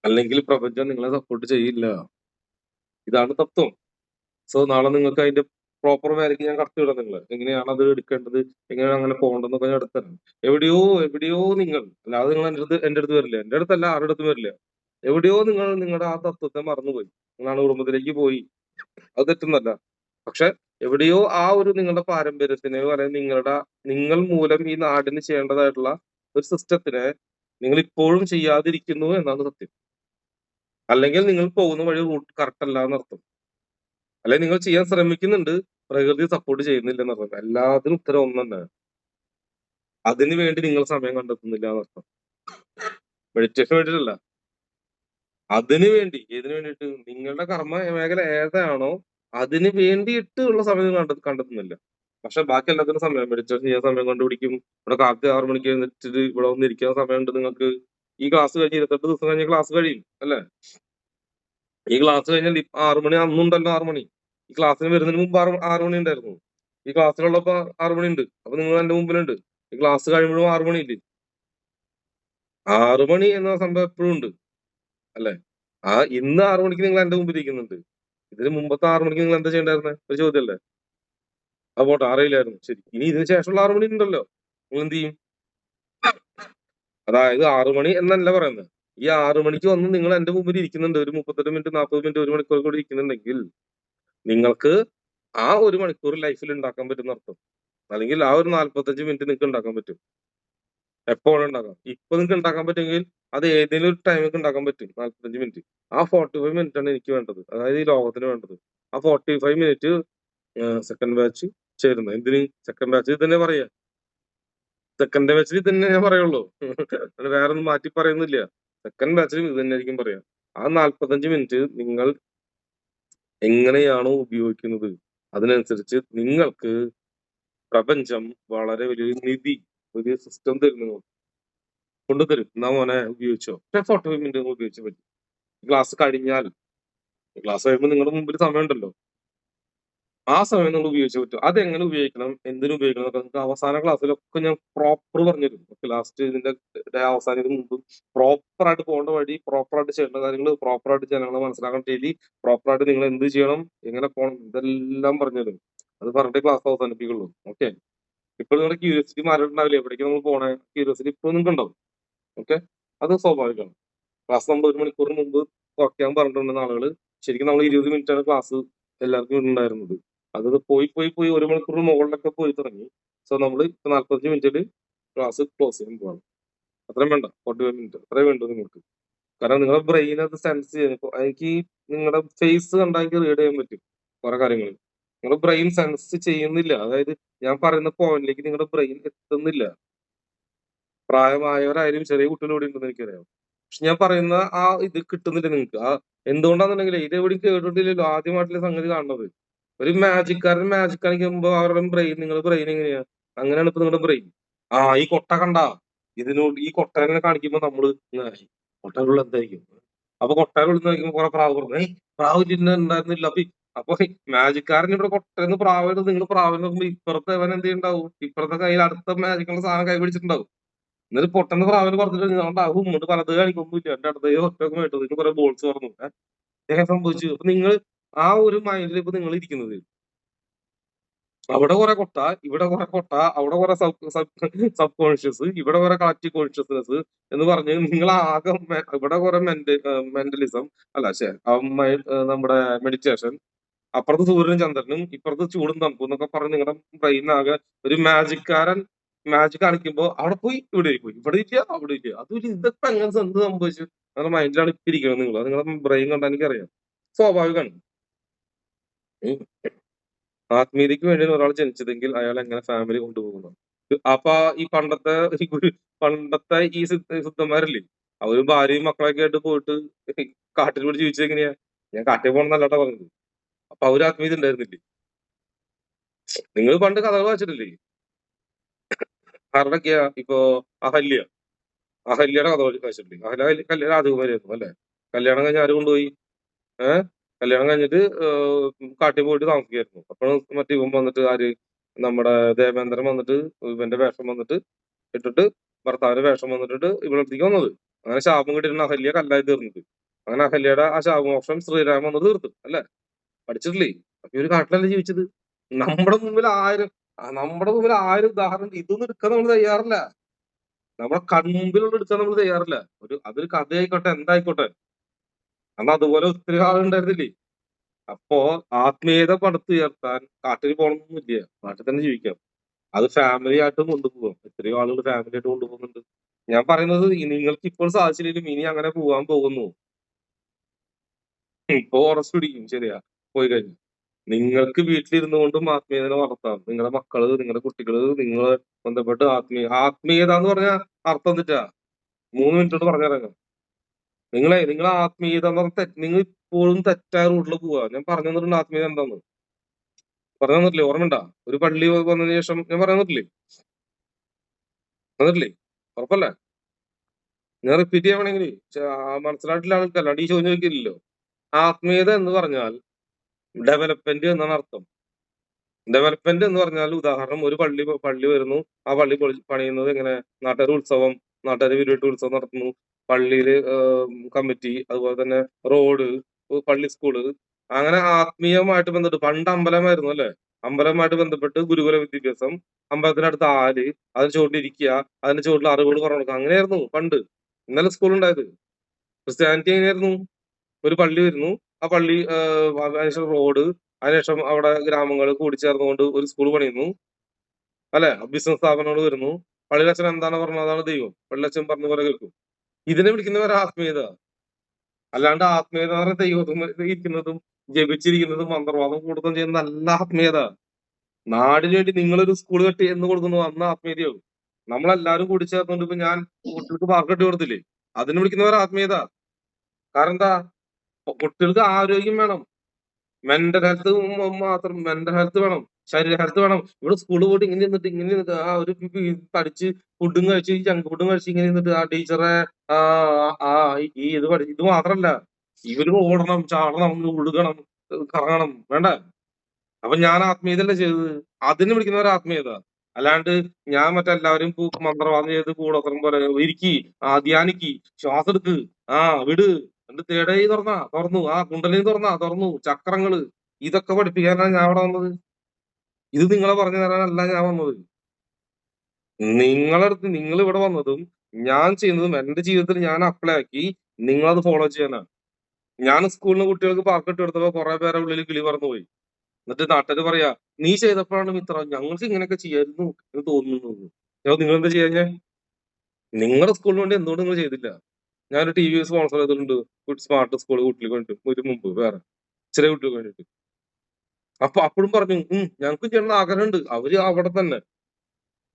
അല്ലെങ്കിൽ പ്രപഞ്ചം നിങ്ങളെ സപ്പോർട്ട് ചെയ്യില്ല. ഇതാണ് തത്വം. സോ നാളെ നിങ്ങൾക്ക് അതിന്റെ പ്രോപ്പർ വേലയ്ക്ക് ഞാൻ കടത്തി വിടാം നിങ്ങള്. എങ്ങനെയാണ് അത് എടുക്കേണ്ടത്, എങ്ങനെയാണ് അങ്ങനെ പോകേണ്ടതെന്നൊക്കെ ഞാൻ എടുത്തരാം. എവിടെയോ നിങ്ങൾ, അല്ലാതെ നിങ്ങൾ എന്റെ അടുത്ത് വരില്ല. എന്റെ അടുത്തല്ല, ആരുടെ അടുത്തും വരില്ല. എവിടെയോ നിങ്ങൾ നിങ്ങളുടെ ആ തത്വത്തെ മറന്നുപോയി. നിങ്ങളാണ് കുടുംബത്തിലേക്ക് പോയി. അത് തെറ്റുന്നല്ല. പക്ഷെ എവിടെയോ ആ ഒരു നിങ്ങളുടെ പാരമ്പര്യത്തിനെ പറയുന്നത് നിങ്ങൾ മൂലം ഈ നാടിന് ചെയ്യേണ്ടതായിട്ടുള്ള ഒരു സിസ്റ്റത്തിനെ നിങ്ങൾ ഇപ്പോഴും ചെയ്യാതിരിക്കുന്നു എന്നാണ് സത്യം. അല്ലെങ്കിൽ നിങ്ങൾ പോകുന്ന വഴി റൂട്ട് കറക്റ്റ് അല്ല എന്നർത്ഥം. അല്ലെങ്കിൽ നിങ്ങൾ ചെയ്യാൻ ശ്രമിക്കുന്നുണ്ട്, പ്രകൃതി സപ്പോർട്ട് ചെയ്യുന്നില്ല എന്നർത്ഥം. എല്ലാത്തിനും ഉത്തരം ഒന്ന് തന്നെ. അതിനു വേണ്ടി നിങ്ങൾ സമയം കണ്ടെത്തുന്നില്ല എന്നർത്ഥം. മെഡിറ്റേഷൻ വേണ്ടിയിട്ടല്ല, അതിനു വേണ്ടി. ഏതിനു വേണ്ടിയിട്ട്? നിങ്ങളുടെ കർമ്മ മേഖല ഏതാണോ അതിന് വേണ്ടിയിട്ട് ഉള്ള സമയം കണ്ടെത്തുന്നില്ല. പക്ഷെ ബാക്കി എല്ലാത്തിനും സമയം, മെഡിറ്റേഷൻ ചെയ്യാൻ സമയം കണ്ടുപിടിക്കും. ഇവിടെ കാലത്ത് 6 മണിക്ക് എഴുന്നേറ്റിട്ട് ഇവിടെ വന്ന് ഇരിക്കാൻ സമയമുണ്ട് നിങ്ങൾക്ക്. ഈ ക്ലാസ് കഴിഞ്ഞ് 28 ദിവസം കഴിഞ്ഞ ക്ലാസ് കഴിയും അല്ലെ? ഈ ക്ലാസ് കഴിഞ്ഞാൽ 6 മണി അന്നുണ്ടല്ലോ. 6 മണി ഈ ക്ലാസ്സിന് വരുന്നതിന് മുമ്പ് 6 മണി ഉണ്ടായിരുന്നു. ഈ ക്ലാസ്സിലുള്ളപ്പോ 6 മണി ഉണ്ട്. അപ്പൊ നിങ്ങൾ എന്റെ മുമ്പിലുണ്ട്. ഈ ക്ലാസ് കഴിയുമ്പോഴും 6 മണി ഇല്ലേ? 6 മണി എന്ന സംഭവം എപ്പോഴും ഉണ്ട് അല്ലെ? ഇന്ന് 6 മണിക്ക് നിങ്ങൾ എന്റെ മുമ്പിൽ ഇരിക്കുന്നുണ്ട്. ഇതിന് മുമ്പത്തെ 6 മണിക്ക് നിങ്ങൾ എന്താ ചെയ്യണ്ടായിരുന്നത്? ഒരു ചോദ്യമല്ലേ? പോട്ടെ, അറിയില്ലായിരുന്നു. ശരി, ഇനി ഇതിന് ശേഷമുള്ള 6 മണി ഉണ്ടല്ലോ. നിങ്ങൾ എന്ത് ചെയ്യും? അതായത് 6 മണി എന്നല്ല പറയുന്നത്. ഈ 6 മണിക്ക് വന്ന് നിങ്ങൾ എന്റെ മുമ്പിൽ ഇരിക്കുന്നുണ്ട്. ഒരു 38 മിനിറ്റ്, 40 മിനിറ്റ്, 1 മണിക്കൂർ കൂടി ഇരിക്കുന്നുണ്ടെങ്കിൽ നിങ്ങൾക്ക് ആ 1 മണിക്കൂർ ലൈഫിൽ ഉണ്ടാക്കാൻ പറ്റുന്ന അർത്ഥം. അല്ലെങ്കിൽ ആ ഒരു 45 മിനിറ്റ് നിങ്ങൾക്ക് ഉണ്ടാക്കാൻ പറ്റും. എപ്പോഴും ഉണ്ടാക്കാം. ഇപ്പൊ നിങ്ങൾക്ക് ഉണ്ടാക്കാൻ പറ്റുമെങ്കിൽ അത് ഏതെങ്കിലും ഒരു ടൈമിൽ ഉണ്ടാക്കാൻ പറ്റും. 45 മിനിറ്റ്. ആ 45 മിനിറ്റ് ആണ് എനിക്ക് വേണ്ടത്. അതായത് ഈ ലോകത്തിന് വേണ്ടത്. ആ 45 മിനിറ്റ് സെക്കൻഡ് ബാച്ച് ചേരുന്നത്. എന്തിന് സെക്കൻഡ് ബാച്ച്? ഇത് തന്നെ പറയാ. സെക്കൻഡ് ബാച്ചിൽ ഇത് തന്നെ ഞാൻ പറയുള്ളൂ. വേറെ ഒന്നും മാറ്റി പറയുന്നില്ല. സെക്കൻഡ് ബാച്ചിലും ഇത് തന്നെ ആയിരിക്കും പറയാം. ആ 45 മിനിറ്റ് നിങ്ങൾ എങ്ങനെയാണോ ഉപയോഗിക്കുന്നത് അതിനനുസരിച്ച് നിങ്ങൾക്ക് പ്രപഞ്ചം വളരെ വലിയൊരു നിധി, ഒരു സിസ്റ്റം തരുന്നു, കൊണ്ടുതരും. എന്നാ മോനെ ഉപയോഗിച്ചോ. 45 മിനിറ്റ് ഉപയോഗിച്ച് പറ്റും. ക്ലാസ് കഴിയുമ്പോൾ നിങ്ങളുടെ മുമ്പിൽ സമയമുണ്ടല്ലോ. ആ സമയം നിങ്ങൾ ഉപയോഗിച്ചേ പറ്റും. അതെങ്ങനെ ഉപയോഗിക്കണം, എന്തിനു ഉപയോഗിക്കണം എന്നൊക്കെ നിങ്ങൾക്ക് അവസാന ക്ലാസ്സിലൊക്കെ ഞാൻ പ്രോപ്പർ പറഞ്ഞുതരും. ലാസ്റ്റ് ഇതിന്റെ അവസാനിക്കുന്ന മുമ്പ് പ്രോപ്പറായിട്ട് പോകേണ്ട വഴി, പ്രോപ്പറായിട്ട് ചെയ്യേണ്ട കാര്യങ്ങൾ, പ്രോപ്പറായിട്ട് ജനങ്ങളെ മനസ്സിലാക്കാൻ രീതി, പ്രോപ്പറായിട്ട് നിങ്ങൾ എന്ത് ചെയ്യണം, എങ്ങനെ പോകണം, ഇതെല്ലാം പറഞ്ഞുതരും. അത് പറഞ്ഞിട്ട് ക്ലാസ് അവസാനിപ്പിക്കുള്ളൂ. ഓക്കെ, ഇപ്പോൾ നിങ്ങളുടെ ക്യൂരിയോസിറ്റി മാറിയിട്ടുണ്ടാവില്ല, എവിടേക്ക് നമ്മൾ പോണേ ക്യൂരിയോസിറ്റി ഇപ്പോൾ നിങ്ങൾക്ക് ഉണ്ടാവും. ഓക്കെ, അത് സ്വാഭാവികമാണ്. ക്ലാസ് നമ്മൾ 1 മണിക്കൂർ മുമ്പ് കുറയ്ക്കാൻ പറഞ്ഞിട്ടുണ്ടെന്ന ആളുകൾ ശരിക്കും നമ്മൾ 20 മിനിറ്റാണ് ക്ലാസ് എല്ലാവർക്കും ഉണ്ടായിരുന്നത്. അത് പോയി പോയി പോയി 1 മണിക്കൂർ മുകളിലൊക്കെ പോയി തുടങ്ങി. സോ നമ്മൾ 45 മിനിറ്റിൽ ക്ലാസ് ക്ലോസ് ചെയ്യാൻ പോവാണ്. അത്രയും വേണ്ട, 45 മിനിറ്റ് അത്രയും വേണ്ടു നിങ്ങൾക്ക്. കാരണം നിങ്ങളുടെ ബ്രെയിൻ അത് സെൻസ് ചെയ്യാൻ എനിക്ക് നിങ്ങളുടെ ഫേസ് കണ്ടാൽ എനിക്ക് റീഡ് ചെയ്യാൻ പറ്റും കുറെ കാര്യങ്ങൾ. നിങ്ങളുടെ ബ്രെയിൻ സെൻസ് ചെയ്യുന്നില്ല, അതായത് ഞാൻ പറയുന്ന പോയിന്റിലേക്ക് നിങ്ങളുടെ ബ്രെയിൻ എത്തുന്നില്ല. പ്രായമായവരായാലും ചെറിയ കുട്ടികളോട് ഉണ്ടെന്ന് എനിക്കറിയാം. പക്ഷെ ഞാൻ പറയുന്ന ആ ഇത് കിട്ടുന്നില്ല നിങ്ങൾക്ക്. ആ എന്തുകൊണ്ടാണെന്നുണ്ടെങ്കിൽ ഇത് എവിടെയും കേട്ടിട്ടില്ലല്ലോ, ആദ്യമായിട്ടല്ലേ സംഗതി കാണുന്നത്. ഒരു മാജിക്കാരൻ മാജിക് കാണിക്കുമ്പോ അവരുടെ ബ്രെയിൻ, നിങ്ങളുടെ ബ്രെയിൻ എങ്ങനെയാ? അങ്ങനെയാണ് ഇപ്പൊ നിങ്ങളുടെ ബ്രെയിൻ. ആ ഈ കൊട്ട കണ്ടാ, ഇതിനോട് ഈ കൊട്ടനെ കാണിക്കുമ്പോ നമ്മള് കൊട്ടകളുള്ള എന്തായിരിക്കും? അപ്പൊ കൊട്ടകളുള്ള നോക്കുമ്പോ കുറെ പ്രാവ് പറഞ്ഞു, പ്രാവ് ഉണ്ടായിരുന്നില്ല. അപ്പൊ മാജിക്കാരൻ ഇവിടെ കൊട്ടന്ന് പ്രാവായിട്ട് നിങ്ങൾ പ്രാവിനെ നോക്കുമ്പോ ഇപ്പുറത്തെ അവൻ എന്ത് ഉണ്ടാവും? ഇപ്പുറത്തെ കയ്യിൽ അടുത്ത മാജിക്കുള്ള സാധനം കൈ പിടിച്ചിട്ടുണ്ടാവും. എന്നിട്ട് പൊട്ടന്റെ പ്രാവിന് പറഞ്ഞിട്ട് ഇങ്ങോട്ട് പലത് കാണിക്കൊന്നുമില്ല, എന്റെ അടുത്ത ഒറ്റക്ക് വേണ്ടത് ഇതിന് കുറെ ബോൾസ് പറഞ്ഞു. ഇതൊക്കെ സംഭവിച്ചു. അപ്പൊ നിങ്ങൾ ആ ഒരു മൈൻഡിൽ ഇപ്പൊ നിങ്ങൾ ഇരിക്കുന്നത്, അവിടെ കുറെ കൊട്ട, ഇവിടെ കുറെ കൊട്ട, അവിടെ കുറെ സബ് കോൺഷ്യസ്, ഇവിടെ കുറെ കളക്റ്റീവ് കോൺഷ്യസ്നെസ് എന്ന് പറഞ്ഞ് നിങ്ങൾ ആകെ ഇവിടെ കുറെ മെന്റലിസം അല്ല നമ്മുടെ മെഡിറ്റേഷൻ, അപ്പുറത്ത് സൂര്യനും ചന്ദ്രനും ഇപ്പുറത്ത് ചൂടും തണുപ്പും എന്നൊക്കെ പറഞ്ഞ് നിങ്ങളുടെ ബ്രെയിനാകെ ഒരു മാജിക്കാരൻ മാജിക് കാണിക്കുമ്പോ അവിടെ പോയി ഇവിടെ പോയി, ഇവിടെ ഇല്ല അവിടെ ഇല്ല, അതും ഇതൊക്കെ അങ്ങനെ എന്ത് സംഭവിച്ചു നിങ്ങളുടെ മൈൻഡിലാണ് ഇപ്പൊ ഇരിക്കുന്നത്. നിങ്ങൾ അത് നിങ്ങളുടെ ബ്രെയിൻ കണ്ടാൽ എനിക്കറിയാം, സ്വാഭാവികമാണ്. ആത്മീയതയ്ക്ക് വേണ്ടിയാണ് ഒരാൾ ജനിച്ചതെങ്കിൽ അയാൾ എങ്ങനെ ഫാമിലി കൊണ്ടുപോകുന്നു? അപ്പൊ ഈ പണ്ടത്തെ ഈ സിദ്ധന്മാരില്ലേ, അവര് ഭാര്യയും മക്കളൊക്കെ ആയിട്ട് പോയിട്ട് കാട്ടിൽ പിടിച്ച് ജീവിച്ചത് എങ്ങനെയാ? ഞാൻ കാട്ടിൽ പോകണമെന്നല്ലാട്ടാ പറഞ്ഞത്. അപ്പൊ അവര് ആത്മീയത ഉണ്ടായിരുന്നില്ലേ? നിങ്ങൾ പണ്ട് കഥകൾ വായിച്ചിട്ടില്ലേ? ആരുടെയൊക്കെയാ? ഇപ്പൊ അഹല്യയുടെ കഥ വായിച്ചിട്ടില്ലേ? കല്യാണ രാജകുമാരിയായിരുന്നു അല്ലെ? കല്യാണം കഴിഞ്ഞ് ആര് കൊണ്ടുപോയി? കല്യാണം കഴിഞ്ഞിട്ട് കാട്ടിൽ പോയിട്ട് താമസിക്കായിരുന്നു. അപ്പോൾ മറ്റേ ഇവൻ വന്നിട്ട്, ആര്, നമ്മുടെ ദേവേന്ദ്രൻ വന്നിട്ട് ഇവന്റെ വേഷം വന്നിട്ട് ഇട്ടിട്ട്, ഭർത്താവിന്റെ വേഷം വന്നിട്ട് ഇവിടത്തേക്ക് വന്നത്. അങ്ങനെ ശാപം കിട്ടിയിട്ടുണ്ട്, അഹല്യ കല്ലായി തീർന്നത്. അങ്ങനെ അഹല്യയുടെ ആ ശാപമോക്ഷം ശ്രീരാമൻ വന്ന് തീർത്തു അല്ലെ? പഠിച്ചിട്ടില്ലേ? അപ്പൊ ഒരു കാട്ടിലല്ലേ ജീവിച്ചത്. നമ്മുടെ മുമ്പിൽ ആയിരം ഉദാഹരണം, ഇതൊന്നും എടുക്കാൻ നമ്മൾ തയ്യാറില്ല. നമ്മുടെ കൺമുമ്പിലുള്ള എടുക്കാൻ നമ്മൾ തയ്യാറില്ല. അതൊരു കഥയായിക്കോട്ടെ, എന്തായിക്കോട്ടെ. അന്ന് അതുപോലെ ഒത്തിരി ആളുണ്ടായിരുന്നില്ലേ? അപ്പോ ആത്മീയത പടുത്തുയർത്താൻ കാട്ടിൽ പോകണമെന്നില്ല, നാട്ടിൽ തന്നെ ജീവിക്കാം. അത് ഫാമിലി ആയിട്ടും കൊണ്ടുപോകാം. എത്രയോ ആളുകൾ ഫാമിലി ആയിട്ട് കൊണ്ടുപോകുന്നുണ്ട്. ഞാൻ പറയുന്നത് നിങ്ങൾക്ക് ഇപ്പോൾ സാധിച്ചില്ലെങ്കിലും ഇനി അങ്ങനെ പോകാൻ പോകുന്നു. ഇപ്പൊ ഉറച്ചു പിടിക്കും, ശരിയാ, പോയി കഴിഞ്ഞു. നിങ്ങൾക്ക് വീട്ടിലിരുന്നു കൊണ്ടും ആത്മീയതനെ വളർത്താം. നിങ്ങളുടെ മക്കള്, നിങ്ങളുടെ കുട്ടികള്, നിങ്ങളെ ബന്ധപ്പെട്ട് ആത്മീയത എന്ന് പറഞ്ഞാൽ അർത്ഥം തെറ്റാ. 3 മിനിറ്റ് കൊണ്ട് പറഞ്ഞിറങ്ങാം. നിങ്ങളെ ആത്മീയത എന്ന് പറഞ്ഞാൽ നിങ്ങൾ ഇപ്പോഴും തെറ്റായ റൂട്ടിൽ പോവാ. ഞാൻ പറഞ്ഞു തന്നിട്ടുണ്ട് ആത്മീയത എന്താന്ന്. പറഞ്ഞു തന്നിട്ടില്ലേ? ഓർമ്മയുണ്ടാ? ഒരു പള്ളി വന്നതിന് ശേഷം ഞാൻ പറഞ്ഞു തന്നിട്ടില്ലേ? ഉറപ്പല്ലേ? ഞാൻ റിപ്പീറ്റ് ചെയ്യാൻ വേണമെങ്കിൽ മനസ്സിലായിട്ടില്ല ആൾക്ക്, അല്ലാണ്ട് ഈ ചോദ്യം ചോദിക്കില്ലല്ലോ. ആത്മീയത എന്ന് പറഞ്ഞാൽ ഡെവലപ്മെന്റ് എന്നാണ് അർത്ഥം. ഡെവലപ്മെന്റ് എന്ന് പറഞ്ഞാൽ, ഉദാഹരണം, ഒരു പള്ളി വരുന്നു, ആ പള്ളി പണിയുന്നത് എങ്ങനെ? നാട്ടുകാർ ഉത്സവം, നാട്ടുകാർ വീട്ടിൽ ഉത്സവം നടത്തുന്നു, പള്ളിയില് കമ്മിറ്റി, അതുപോലെ തന്നെ റോഡ്, പള്ളി, സ്കൂള്, അങ്ങനെ ആത്മീയമായിട്ട് ബന്ധപ്പെട്ട് പണ്ട് അമ്പലമായിരുന്നു അല്ലെ? അമ്പലവുമായിട്ട് ബന്ധപ്പെട്ട് ഗുരുകുല വിദ്യാഭ്യാസം, അമ്പലത്തിനടുത്ത് ആല്, അതിന് ചുവട്ടിലിരിക്കുക, അതിന്റെ ചുവട്ടിൽ അറിവുകൾ പറഞ്ഞു കൊടുക്കുക, അങ്ങനെയായിരുന്നു പണ്ട്. ഇന്നലെ സ്കൂൾ ഉണ്ടായത്. ക്രിസ്ത്യാനിറ്റി എങ്ങനെയായിരുന്നു? ഒരു പള്ളി വരുന്നു, ആ പള്ളി അതിനുശേഷം റോഡ്, അതിനുശേഷം അവിടെ ഗ്രാമങ്ങൾ കൂടിച്ചേർന്നുകൊണ്ട് ഒരു സ്കൂൾ പണിയുന്നു അല്ലെ? ബിസിനസ് സ്ഥാപനങ്ങൾ വരുന്നു. പള്ളിയിലച്ഛൻ എന്താണ് പറഞ്ഞത് അതാണ് ദൈവം. പള്ളിയച്ഛൻ പറഞ്ഞ പോലെ കേൾക്കും. ഇതിനെ വിളിക്കുന്നവരെ ആത്മീയത. അല്ലാണ്ട് ആത്മീയത എന്ന് പറഞ്ഞ ദൈവത്തും ഇരിക്കുന്നതും ജപിച്ചിരിക്കുന്നതും മന്ത്രവാദം കൂടുതലും ചെയ്യുന്ന നല്ല ആത്മീയത. നാടിന് വേണ്ടി നിങ്ങളൊരു സ്കൂൾ കെട്ടി എന്ന് കൊടുക്കുന്നു, അന്ന് ആത്മീയതയാവും. നമ്മളെല്ലാരും കൂടി ചേർന്നുകൊണ്ട് ഇപ്പൊ ഞാൻ കുട്ടികൾക്ക് പാർക്ക് കെട്ടി കൊടുത്തില്ലേ, അതിന് വിളിക്കുന്നവർ ആത്മീയത. കാരണം എന്താ? കുട്ടികൾക്ക് ആരോഗ്യം വേണം, മെന്റൽ ഹെൽത്ത് മാത്രം, മെന്റൽ ഹെൽത്ത് വേണം, ശരീര ഹെൽത്ത് വേണം. ഇവിടെ സ്കൂളിൽ പോയിട്ട് ഇങ്ങനെ നിന്നിട്ട് ആ ഒരു പഠിച്ച് ഫുഡും കഴിച്ച് ജങ്ക് ഫുഡും കഴിച്ച് ഇങ്ങനെ നിന്നിട്ട് ആ ടീച്ചറെ ഇത് മാത്രല്ല, ഇവര് ഓടണം, ചാടണം, ഒഴുകണം, കറങ്ങണം, വേണ്ട. അപ്പൊ ഞാൻ ആത്മീയതല്ലേ ചെയ്തത്, അതിന് വിളിക്കുന്നവർ ആത്മീയത. അല്ലാണ്ട് ഞാൻ മറ്റെല്ലാവരും മന്ത്രവാദം ചെയ്ത് കൂടോത്രം പോലെ ഇരിക്കി, ധ്യാനിക്ക്, ശ്വാസം എടുക്ക്, വിട്, എന്റെ തേടൈ തുറന്നു, കുണ്ടലിനി തുറന്നു, ചക്രങ്ങള്, ഇതൊക്കെ പഠിപ്പിക്കാനാണ് ഞാൻ അവിടെ വന്നത്. ഇത് നിങ്ങളെ പറഞ്ഞു തരാനല്ല ഞാൻ വന്നത്. നിങ്ങളടുത്ത് നിങ്ങൾ ഇവിടെ വന്നതും ഞാൻ ചെയ്യുന്നതും എന്റെ ജീവിതത്തിൽ ഞാൻ അപ്ലൈ ആക്കി നിങ്ങളത് ഫോളോ ചെയ്യാനാണ്. ഞാൻ സ്കൂളിന് കുട്ടികൾക്ക് പാർക്കിട്ട് കൊടുത്തപ്പോ കുറെ പേരെ ഉള്ളിൽ കിളി പറന്നു പോയി. എന്നിട്ട് നാട്ടുകാര് പറയാ നീ ചെയ്തപ്പോഴാണ് മിത്ര ഞങ്ങൾക്ക് ഇങ്ങനെയൊക്കെ ചെയ്യായിരുന്നു എന്ന് തോന്നുന്നു. നിങ്ങൾ എന്താ ചെയ്യാ? നിങ്ങളുടെ സ്കൂളിന് വേണ്ടി എന്തുകൊണ്ട് നിങ്ങൾ ചെയ്തില്ല? ഞാനൊരു ടി വി സ്പോൺസർ ചെയ്തിട്ടുണ്ട്, സ്മാർട്ട് സ്കൂൾ കുട്ടികൾക്ക് വേണ്ടിട്ട് ഒരു മുമ്പ് വേറെ ചെറിയ കുട്ടികൾക്ക് വേണ്ടിട്ട്. അപ്പൊ അപ്പോഴും പറഞ്ഞു ഞങ്ങൾക്ക് ചെയ്യണമെന്ന് ആഗ്രഹമുണ്ട്. അവര് അവിടെ തന്നെ.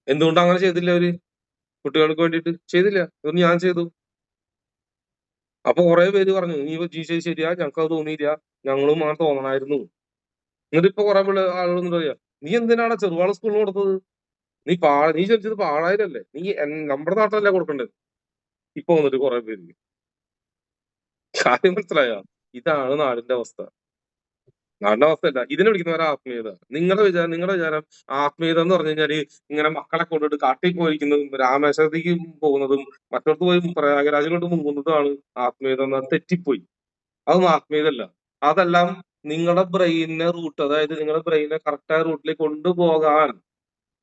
എന്തുകൊണ്ട് അങ്ങനെ ചെയ്തില്ല? അവര് കുട്ടികൾക്ക് വേണ്ടിയിട്ട് ചെയ്തില്ല. ഇതൊന്നും ഞാൻ ചെയ്തു. അപ്പൊ കുറെ പേര് പറഞ്ഞു നീ ചെയ്ത് ശരിയാ, ഞങ്ങൾക്ക് അത് തോന്നിയില്ല, ഞങ്ങളും അങ്ങനെ തോന്നണായിരുന്നു. എന്നിട്ട് ഇപ്പൊ കുറെ ആളുകൾ പറയാ നീ എന്തിനാണ് ചെറുവാള സ്കൂളിൽ കൊടുത്തത്? നീ ചോദിച്ചത് പാഴായിരല്ലേ? നീ നമ്മുടെ നാട്ടിലല്ലേ കൊടുക്കേണ്ടത്? ഇപ്പൊ വന്നിട്ട് കുറെ പേര് കാര്യം മനസ്സിലായോ? ഇതാണ് നാടിന്റെ അവസ്ഥ. നാടിന്റെ അവസ്ഥയല്ല, ഇതിനെ വിളിക്കുന്നവരെ ആത്മീയത. നിങ്ങളുടെ വിചാരം ആത്മീയത എന്ന് പറഞ്ഞു കഴിഞ്ഞാല് ഇങ്ങനെ മക്കളെ കൊണ്ടിട്ട് കാട്ടിൽ പോയിരിക്കുന്നതും രാമേശ്വരത്തേക്ക് പോകുന്നതും മറ്റോടത്ത് പോയി പ്രയാഗരാജിലോട്ട് മുങ്ങുന്നതുമാണ് ആത്മീയത എന്ന് തെറ്റിപ്പോയി. അതൊന്നും ആത്മീയതല്ല. അതെല്ലാം നിങ്ങളുടെ ബ്രെയിനിനെ റൂട്ട്, അതായത് നിങ്ങളുടെ ബ്രെയിനെ കറക്റ്റായ റൂട്ടിലേക്ക് കൊണ്ടുപോകാൻ,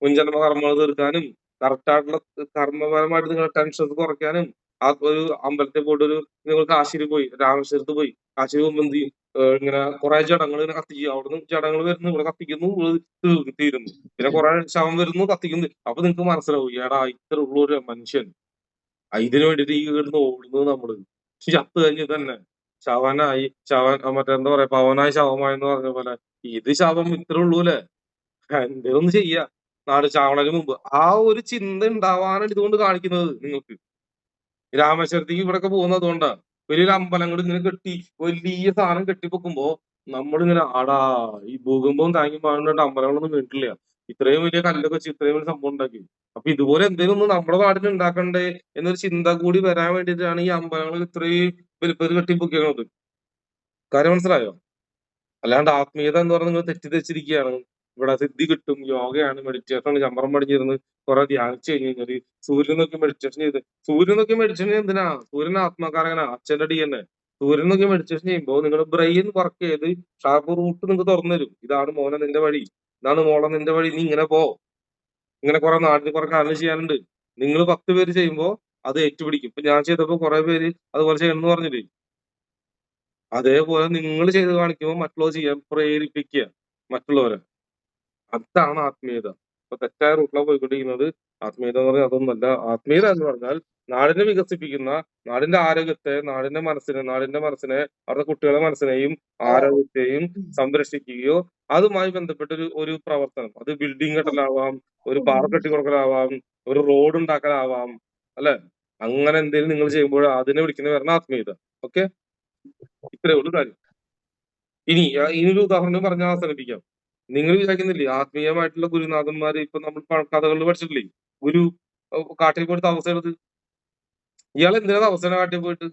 മുൻജന്മ കർമ്മങ്ങൾ തീർക്കാനും കറക്റ്റായിട്ടുള്ള കർമ്മപരമായിട്ട് നിങ്ങളുടെ ടെൻഷൻസ് കുറയ്ക്കാനും ഒരു അമ്പലത്തിൽ പോയിട്ട് നിങ്ങൾ കാശിയിൽ പോയി, രാമേശ്വരത്ത് പോയി, കാശിയിൽ പോകുമ്പോൾ എന്ത് ചെയ്യും? ഇങ്ങനെ കുറെ ജഡങ്ങൾ ഇങ്ങനെ കത്തിക്കുക. അവിടുന്ന് ജഡങ്ങൾ വരുന്നു, ഇവിടെ കത്തിക്കുന്നു, തീരുന്നു. പിന്നെ കുറെ ശവം വരുന്നു, കത്തിക്കുന്നു. അപ്പൊ നിങ്ങൾക്ക് മനസ്സിലാവും എടാ ഇത്ര ഉള്ള ഒരു മനുഷ്യൻ ഇതിനു വേണ്ടിട്ട് ഈ കിടന്ന് ഓടുന്നത് നമ്മള് ചത്ത് കഴിഞ്ഞ് തന്നെ ശവനായി മറ്റെന്താ പറയാ പവനായി ശവമായി പറഞ്ഞ പോലെ ഇത് ശവം ഇത്ര ഉള്ളൂല്ലേ, എന്തേലും ചെയ്യാ നാട് ചാവണതിന് മുമ്പ്. ആ ഒരു ചിന്ത ഉണ്ടാവാനാണ് ഇതുകൊണ്ട് കാണിക്കുന്നത്. നിങ്ങൾക്ക് രാമേശ്വരത്തേക്ക് ഇവിടൊക്കെ പോകുന്നത് അതുകൊണ്ടാ. വലിയൊരു അമ്പലങ്ങൾ ഇങ്ങനെ കെട്ടി വലിയ സാധനം കെട്ടിപ്പൊക്കുമ്പോ നമ്മളിങ്ങനെ ആടാ ഈ ഭൂകമ്പവും താങ്ങി പാടുന്ന അമ്പലങ്ങളൊന്നും വീട്ടില്ല, ഇത്രയും വലിയ കല്ലൊക്കെ വെച്ച് ഇത്രയും വലിയ സംഭവം ഉണ്ടാക്കി. അപ്പൊ ഇതുപോലെ എന്തെങ്കിലും ഒന്ന് നമ്മുടെ നാട്ടിൽ ഉണ്ടാക്കണ്ടേ എന്നൊരു ചിന്ത കൂടി വരാൻ വേണ്ടിയിട്ടാണ് ഈ അമ്പലങ്ങൾ ഇത്രയും വലിപ്പത്തിൽ കെട്ടിപ്പൊക്കുന്നത്. കാര്യം മനസ്സിലായോ? അല്ലാണ്ട് ആത്മീയത എന്ന് പറഞ്ഞാൽ നിങ്ങൾ തെറ്റിദ്ധരിച്ചിരിക്കുകയാണ്. ഇവിടെ സിദ്ധി കിട്ടും, യോഗയാണ്, മെഡിറ്റേഷൻ ആണ്, ചമ്പരം പടിഞ്ഞിരുന്ന് കുറെ ധ്യാനിച്ചു കഴിഞ്ഞ് കഴിഞ്ഞാല് സൂര്യൻ നോക്കി മെഡിറ്റേഷൻ ചെയ്ത്, സൂര്യൻ നോക്കി മെഡിറ്റേഷൻ എന്തിനാ? സൂര്യൻ ആത്മകാരകനാ, അച്ഛന്റെ ഡി തന്നെ. സൂര്യൻ നോക്കി മെഡിറ്റേഷൻ ചെയ്യുമ്പോൾ നിങ്ങളുടെ ബ്രെയിൻ വർക്ക് ചെയ്ത് ഷാർപ്പ് റൂട്ട് നിങ്ങൾക്ക് തുറന്നു തരും. ഇതാണ് മോനെ നിന്റെ വഴി, ഇതാണ് മോളെ നിന്റെ വഴി, നീ ഇങ്ങനെ പോ. ഇങ്ങനെ കുറെ നാട്ടിൽ കുറെ കാര്യങ്ങൾ ചെയ്യാനുണ്ട്. നിങ്ങൾ 10 പേര് ചെയ്യുമ്പോൾ അത് ഏറ്റുപിടിക്കും. ഇപ്പൊ ഞാൻ ചെയ്തപ്പോ കുറെ പേര് അതുപോലെ ചെയ്യണമെന്ന് പറഞ്ഞില്ലേ? അതേപോലെ നിങ്ങൾ ചെയ്ത് കാണിക്കുമ്പോൾ മറ്റുള്ളവർ ചെയ്യാൻ പ്രേരിപ്പിക്കുക മറ്റുള്ളവരെ. അതാണ് ആത്മീയത. ഇപ്പൊ തെറ്റായ റൂട്ടിലാണ് പോയിക്കൊണ്ടിരിക്കുന്നത്. ആത്മീയത എന്ന് പറഞ്ഞാൽ അതൊന്നല്ല. ആത്മീയത എന്ന് പറഞ്ഞാൽ നാടിനെ വികസിപ്പിക്കുന്ന, നാടിന്റെ ആരോഗ്യത്തെ, നാടിന്റെ മനസ്സിനെ അവരുടെ കുട്ടികളുടെ മനസ്സിനെയും ആരോഗ്യത്തെയും സംരക്ഷിക്കുകയോ അതുമായി ബന്ധപ്പെട്ട ഒരു പ്രവർത്തനം. അത് ബിൽഡിംഗ് കെട്ടലാവാം, ഒരു പാർക്ക് കെട്ടി കൊടുക്കലാവാം, ഒരു റോഡ് ഉണ്ടാക്കലാവാം, അല്ലെ? അങ്ങനെ എന്തെങ്കിലും നിങ്ങൾ ചെയ്യുമ്പോൾ അതിനെ വിളിക്കുന്ന പേരാണ് ആത്മീയത. ഓക്കെ, ഇത്രയേ ഉള്ളൂ കാര്യം. ഇനിയൊരു ഉദാഹരണം പറഞ്ഞാൽ അവസാനിപ്പിക്കാം. നിങ്ങൾ വിചാരിക്കുന്നില്ലേ ആത്മീയമായിട്ടുള്ള ഗുരുനാഥന്മാര് ഇപ്പൊ നമ്മൾ കഥകളിൽ പഠിച്ചിട്ടില്ലേ? ഗുരു കാട്ടിൽ പോയിട്ട് തപസ്സെടുത്ത്. ഇയാൾ എന്തിനാ തപസ്സേന കാട്ടിൽ പോയിട്ട്?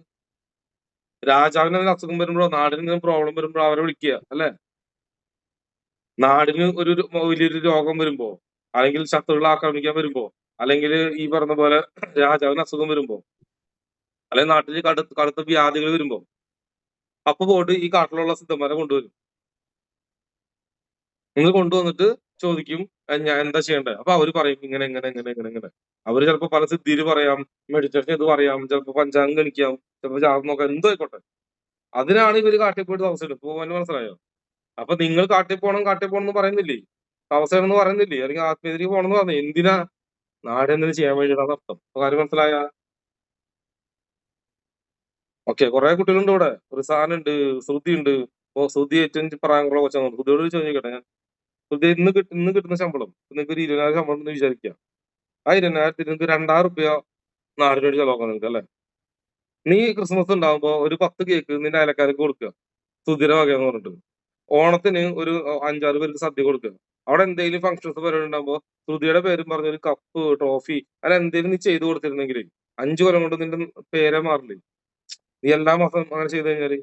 രാജാവിന് എന്തെങ്കിലും അസുഖം വരുമ്പോഴോ നാടിന് എന്തെങ്കിലും പ്രോബ്ലം വരുമ്പോഴോ അവരെ വിളിക്കുക അല്ലെ? നാടിന് വലിയൊരു രോഗം വരുമ്പോ, അല്ലെങ്കിൽ ശത്രുക്കളെ ആക്രമിക്കാൻ വരുമ്പോ, അല്ലെങ്കിൽ ഈ പറഞ്ഞ പോലെ രാജാവിന് അസുഖം വരുമ്പോ, അല്ലെങ്കിൽ നാട്ടിൽ കടുത്ത വ്യാധികൾ വരുമ്പോ, അപ്പൊ പോയിട്ട് ഈ കാട്ടിലുള്ള സിദ്ധന്മാരെ കൊണ്ടുവരും. നിങ്ങൾ കൊണ്ടുവന്നിട്ട് ചോദിക്കും ഞാൻ എന്താ ചെയ്യേണ്ടത്? അപ്പൊ അവര് പറയും ഇങ്ങനെ ഇങ്ങനെ ഇങ്ങനെ ഇങ്ങനെ ഇങ്ങനെ. അവര് ചിലപ്പോ പല സിദ്ധിയില് പറയാം, മെഡിറ്റേഷൻ ഇത് പറയാം, ചിലപ്പോ പഞ്ചാംഗം ഗണിക്കാം, ചിലപ്പോ ജാതകം നോക്കാം, എന്തോ ആയിക്കോട്ടെ. അതിനാണ് ഇവര് കാട്ടിൽ പോയിട്ട് താമസിച്ചത്. ഇപ്പൊ മനസ്സിലായോ? അപ്പൊ നിങ്ങൾ കാട്ടിൽ പോകണം എന്ന് പറയുന്നില്ലേ? താമസിക്കണം പറയുന്നില്ലേ? അല്ലെങ്കിൽ ആത്മീയതയ്ക്ക് പോകണം എന്ന് പറഞ്ഞു. എന്തിനാ? നാടെന്തിനു ചെയ്യാൻ വേണ്ടിയിട്ടാണ് അർത്ഥം. അപ്പൊ കാര്യം മനസ്സിലായ? ഓക്കെ, കുറെ കുട്ടികളുണ്ട് ഇവിടെ. റിസാനുണ്ട്, ശ്രുതി ഉണ്ട്. അപ്പൊ ശ്രുതി ഏറ്റവും പ്രായമുള്ള കൊച്ചാണ്. ശ്രുതിയോട് ചോദിക്കട്ടെ ഞാൻ. ശ്രുതി ഇന്ന് കിട്ടുന്ന ശമ്പളം നിങ്ങൾക്ക് ഒരു 20,000 ശമ്പളം എന്ന് വിചാരിക്കുക. ആ 20,000 നിങ്ങൾക്ക് 2,000 റുപ്യ നാടിന് വേണ്ടി ചെലവാക്കാൻ നിങ്ങൾക്ക് അല്ലെ? നീ ക്രിസ്മസ് ഉണ്ടാകുമ്പോ ഒരു 10 കേക്ക് നിന്റെ അയലക്കാർക്ക് കൊടുക്കുക, സുധീര വകയെന്ന് പറഞ്ഞിട്ട്. ഓണത്തിന് ഒരു 5-6 പേർക്ക് സദ്യ കൊടുക്കുക. അവിടെ എന്തെങ്കിലും ഫംഗ്ഷൻസ് പരിപാടി ഉണ്ടാകുമ്പോ ശ്രുതിയുടെ പേരും പറഞ്ഞ ഒരു കപ്പ്, ട്രോഫി അങ്ങനെ എന്തെങ്കിലും നീ ചെയ്തു കൊടുത്തിരുന്നെങ്കിൽ 5 കൊല്ലം കൊണ്ട് നിന്റെ പേരെ മാറില്ലേ? നീ എല്ലാ മാസം അങ്ങനെ ചെയ്ത് കഴിഞ്ഞാല്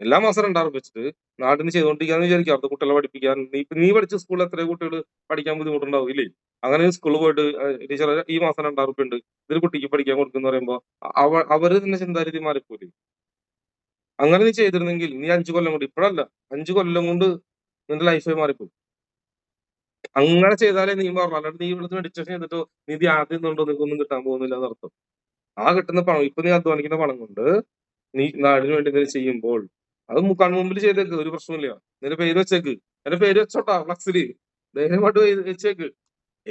എല്ലാ മാസം 2,000 വെച്ചിട്ട് നാടിന് ചെയ്തുകൊണ്ടിരിക്കാന്ന് വിചാരിക്കുക. അവിടുത്തെ കുട്ടികളെ പഠിപ്പിക്കാൻ. നീ പഠിച്ച സ്കൂളിൽ എത്രയോ കുട്ടികൾ പഠിക്കാൻ ബുദ്ധിമുട്ടുണ്ടാവും ഇല്ലേ? അങ്ങനെ സ്കൂളിൽ പോയിട്ട് ടീച്ചർ ഈ മാസം 2,000 ഉണ്ട്, ഇതൊരു കുട്ടിക്ക് പഠിക്കാൻ കൊടുക്കുന്ന പറയുമ്പോ അവര് തന്നെ ചിന്താരീതി മാറിപ്പോയി. അങ്ങനെ നീ ചെയ്തിരുന്നെങ്കിൽ നീ 5 കൊല്ലം കൊണ്ട്, ഇപ്പോഴല്ല 5 കൊല്ലം കൊണ്ട് നിന്റെ ലൈഫേ മാറിപ്പോയി. അങ്ങനെ ചെയ്താലേ നീ പറഞ്ഞു. അല്ലാണ്ട് നീ ഇവിടുന്ന് മെഡിറ്റേഷൻ ചെയ്തിട്ടോ നീ ധ്യാനം ചെയ്യുന്നുണ്ടോ നിനക്കൊന്നും കിട്ടാൻ പോകുന്നില്ല എന്നർത്ഥം. ആ കിട്ടുന്ന പണം, ഇപ്പൊ നീ അധ്വാനിക്കുന്ന പണം കൊണ്ട് നീ നാടിന് വേണ്ടി എന്തെങ്കിലും ചെയ്യുമ്പോൾ അത് കൺമുമ്പിൽ ചെയ്തേക്ക്, ഒരു പ്രശ്നമില്ല. നിന്റെ പേര് വെച്ചേക്ക്, എന്റെ പേര് വെച്ചോട്ടാ ഫ്ലക്സില്, ധൈര്യമായിട്ട് വെച്ചേക്ക്.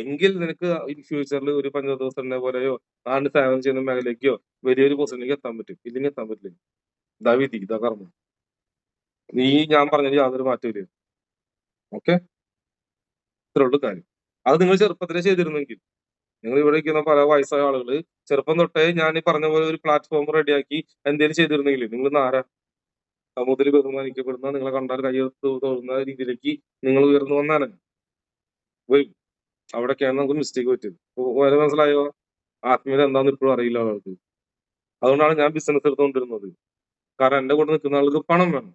എങ്കിൽ നിനക്ക് ഫ്യൂച്ചറിൽ ഒരു പഞ്ചായത്ത് ദിവസത്തിനെ പോലെയോ നാടിന് സേവനം ചെയ്യുന്ന മേഖലയ്ക്കോ വലിയൊരു പൊസിഷനിലേക്ക് എത്താൻ പറ്റും. ഇല്ലെങ്കിൽ എത്താൻ പറ്റില്ല. ഇതാ വിധി, ഇതാ കർമ്മം. നീ ഞാൻ പറഞ്ഞത് യാതൊരു മാറ്റമില്ല. ഓക്കെ, ഇത്രയുള്ള കാര്യം. അത് നിങ്ങൾ ചെറുപ്പത്തിലേ ചെയ്തിരുന്നെങ്കിൽ, നിങ്ങൾ ഇവിടെ ഇരിക്കുന്ന പല വയസ്സായ ആളുകള് ചെറുപ്പം തൊട്ടേ ഞാൻ ഈ പറഞ്ഞ പോലെ ഒരു പ്ലാറ്റ്ഫോം റെഡിയാക്കി എന്തെങ്കിലും ചെയ്തിരുന്നെങ്കിൽ നിങ്ങൾ ആരാ? സമൂഹത്തിൽ ബഹുമാനിക്കപ്പെടുന്ന, നിങ്ങളെ കണ്ടാൽ കയ്യെടുത്ത് തോന്നുന്ന രീതിയിലേക്ക് നിങ്ങൾ ഉയർന്നു വന്നാണ്. വരും. അവിടൊക്കെയാണ് നമുക്ക് മിസ്റ്റേക്ക് പറ്റിയത്. വളരെ മനസ്സിലായോ? ആത്മീയത എന്താന്ന് ഇപ്പോഴും അറിയില്ല ആൾക്ക്. അതുകൊണ്ടാണ് ഞാൻ ബിസിനസ് എടുത്തുകൊണ്ടിരുന്നത്. കാരണം എന്റെ കൂടെ നിൽക്കുന്ന ആൾക്ക് പണം വേണം.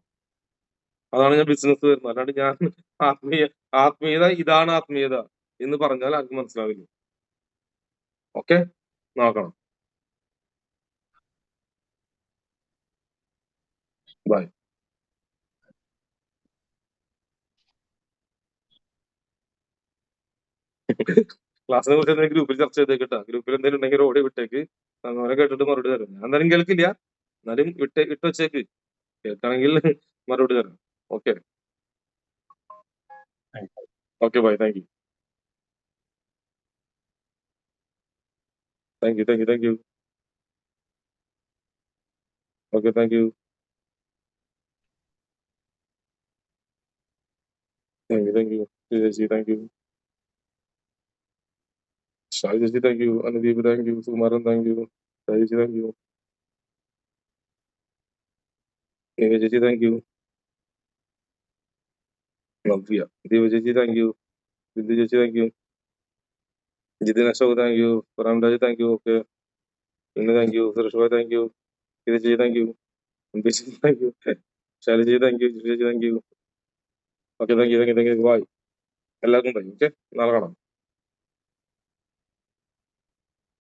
അതാണ് ഞാൻ ബിസിനസ് വരുന്നത്. അല്ലാണ്ട് ഞാൻ ആത്മീയത ഇതാണ് ആത്മീയത എന്ന് പറഞ്ഞാൽ ആർക്കും മനസ്സിലാവില്ല. ഓക്കെ, നോക്കണം. ബൈ. ക്ലാസ്സിനെ കുറിച്ച് എന്തെങ്കിലും ഗ്രൂപ്പിൽ ചർച്ച ചെയ്തേക്കിട്ടാ. ഗ്രൂപ്പിൽ എന്തെങ്കിലും ഉണ്ടെങ്കിൽ ഓടി വിട്ടേക്ക്. അങ്ങനെ കേട്ടിട്ട് മറുപടി തരാം. ഞാൻ എന്തായാലും കേൾക്കില്ല, എന്നാലും ഇട്ട് വെച്ചേക്ക്. കേൾക്കണമെങ്കിൽ മറുപടി തരാം. Okay okay, bye. Thank you. Thank you, thank you, thank you. Okay, thank you. Thank you, thank you. ചേച്ചി താങ്ക് യു. ഷാജി ചേച്ചി thank you. Anudeep thank you. Sukumaran thank you. Shaji ചേച്ചി താങ്ക് യു. നീന ചേച്ചി താങ്ക് യു. നവ്യ. ദീപ ചേച്ചി താങ്ക് യു. ബിന്ദു ചേച്ചി thank you. Jithin Ashok thank you. Raj thank you. Okay, പിന്നെ thank you. Suresh thank you. Geetha ചേച്ചി thank you. ചേച്ചി thank you. Shailaja ചേച്ചി താങ്ക് യു. ചേച്ചി thank you. Okay, thank you, thank you, thank you. Bye. എല്ലാവർക്കും thank you. Okay, നാളെ കാണാം.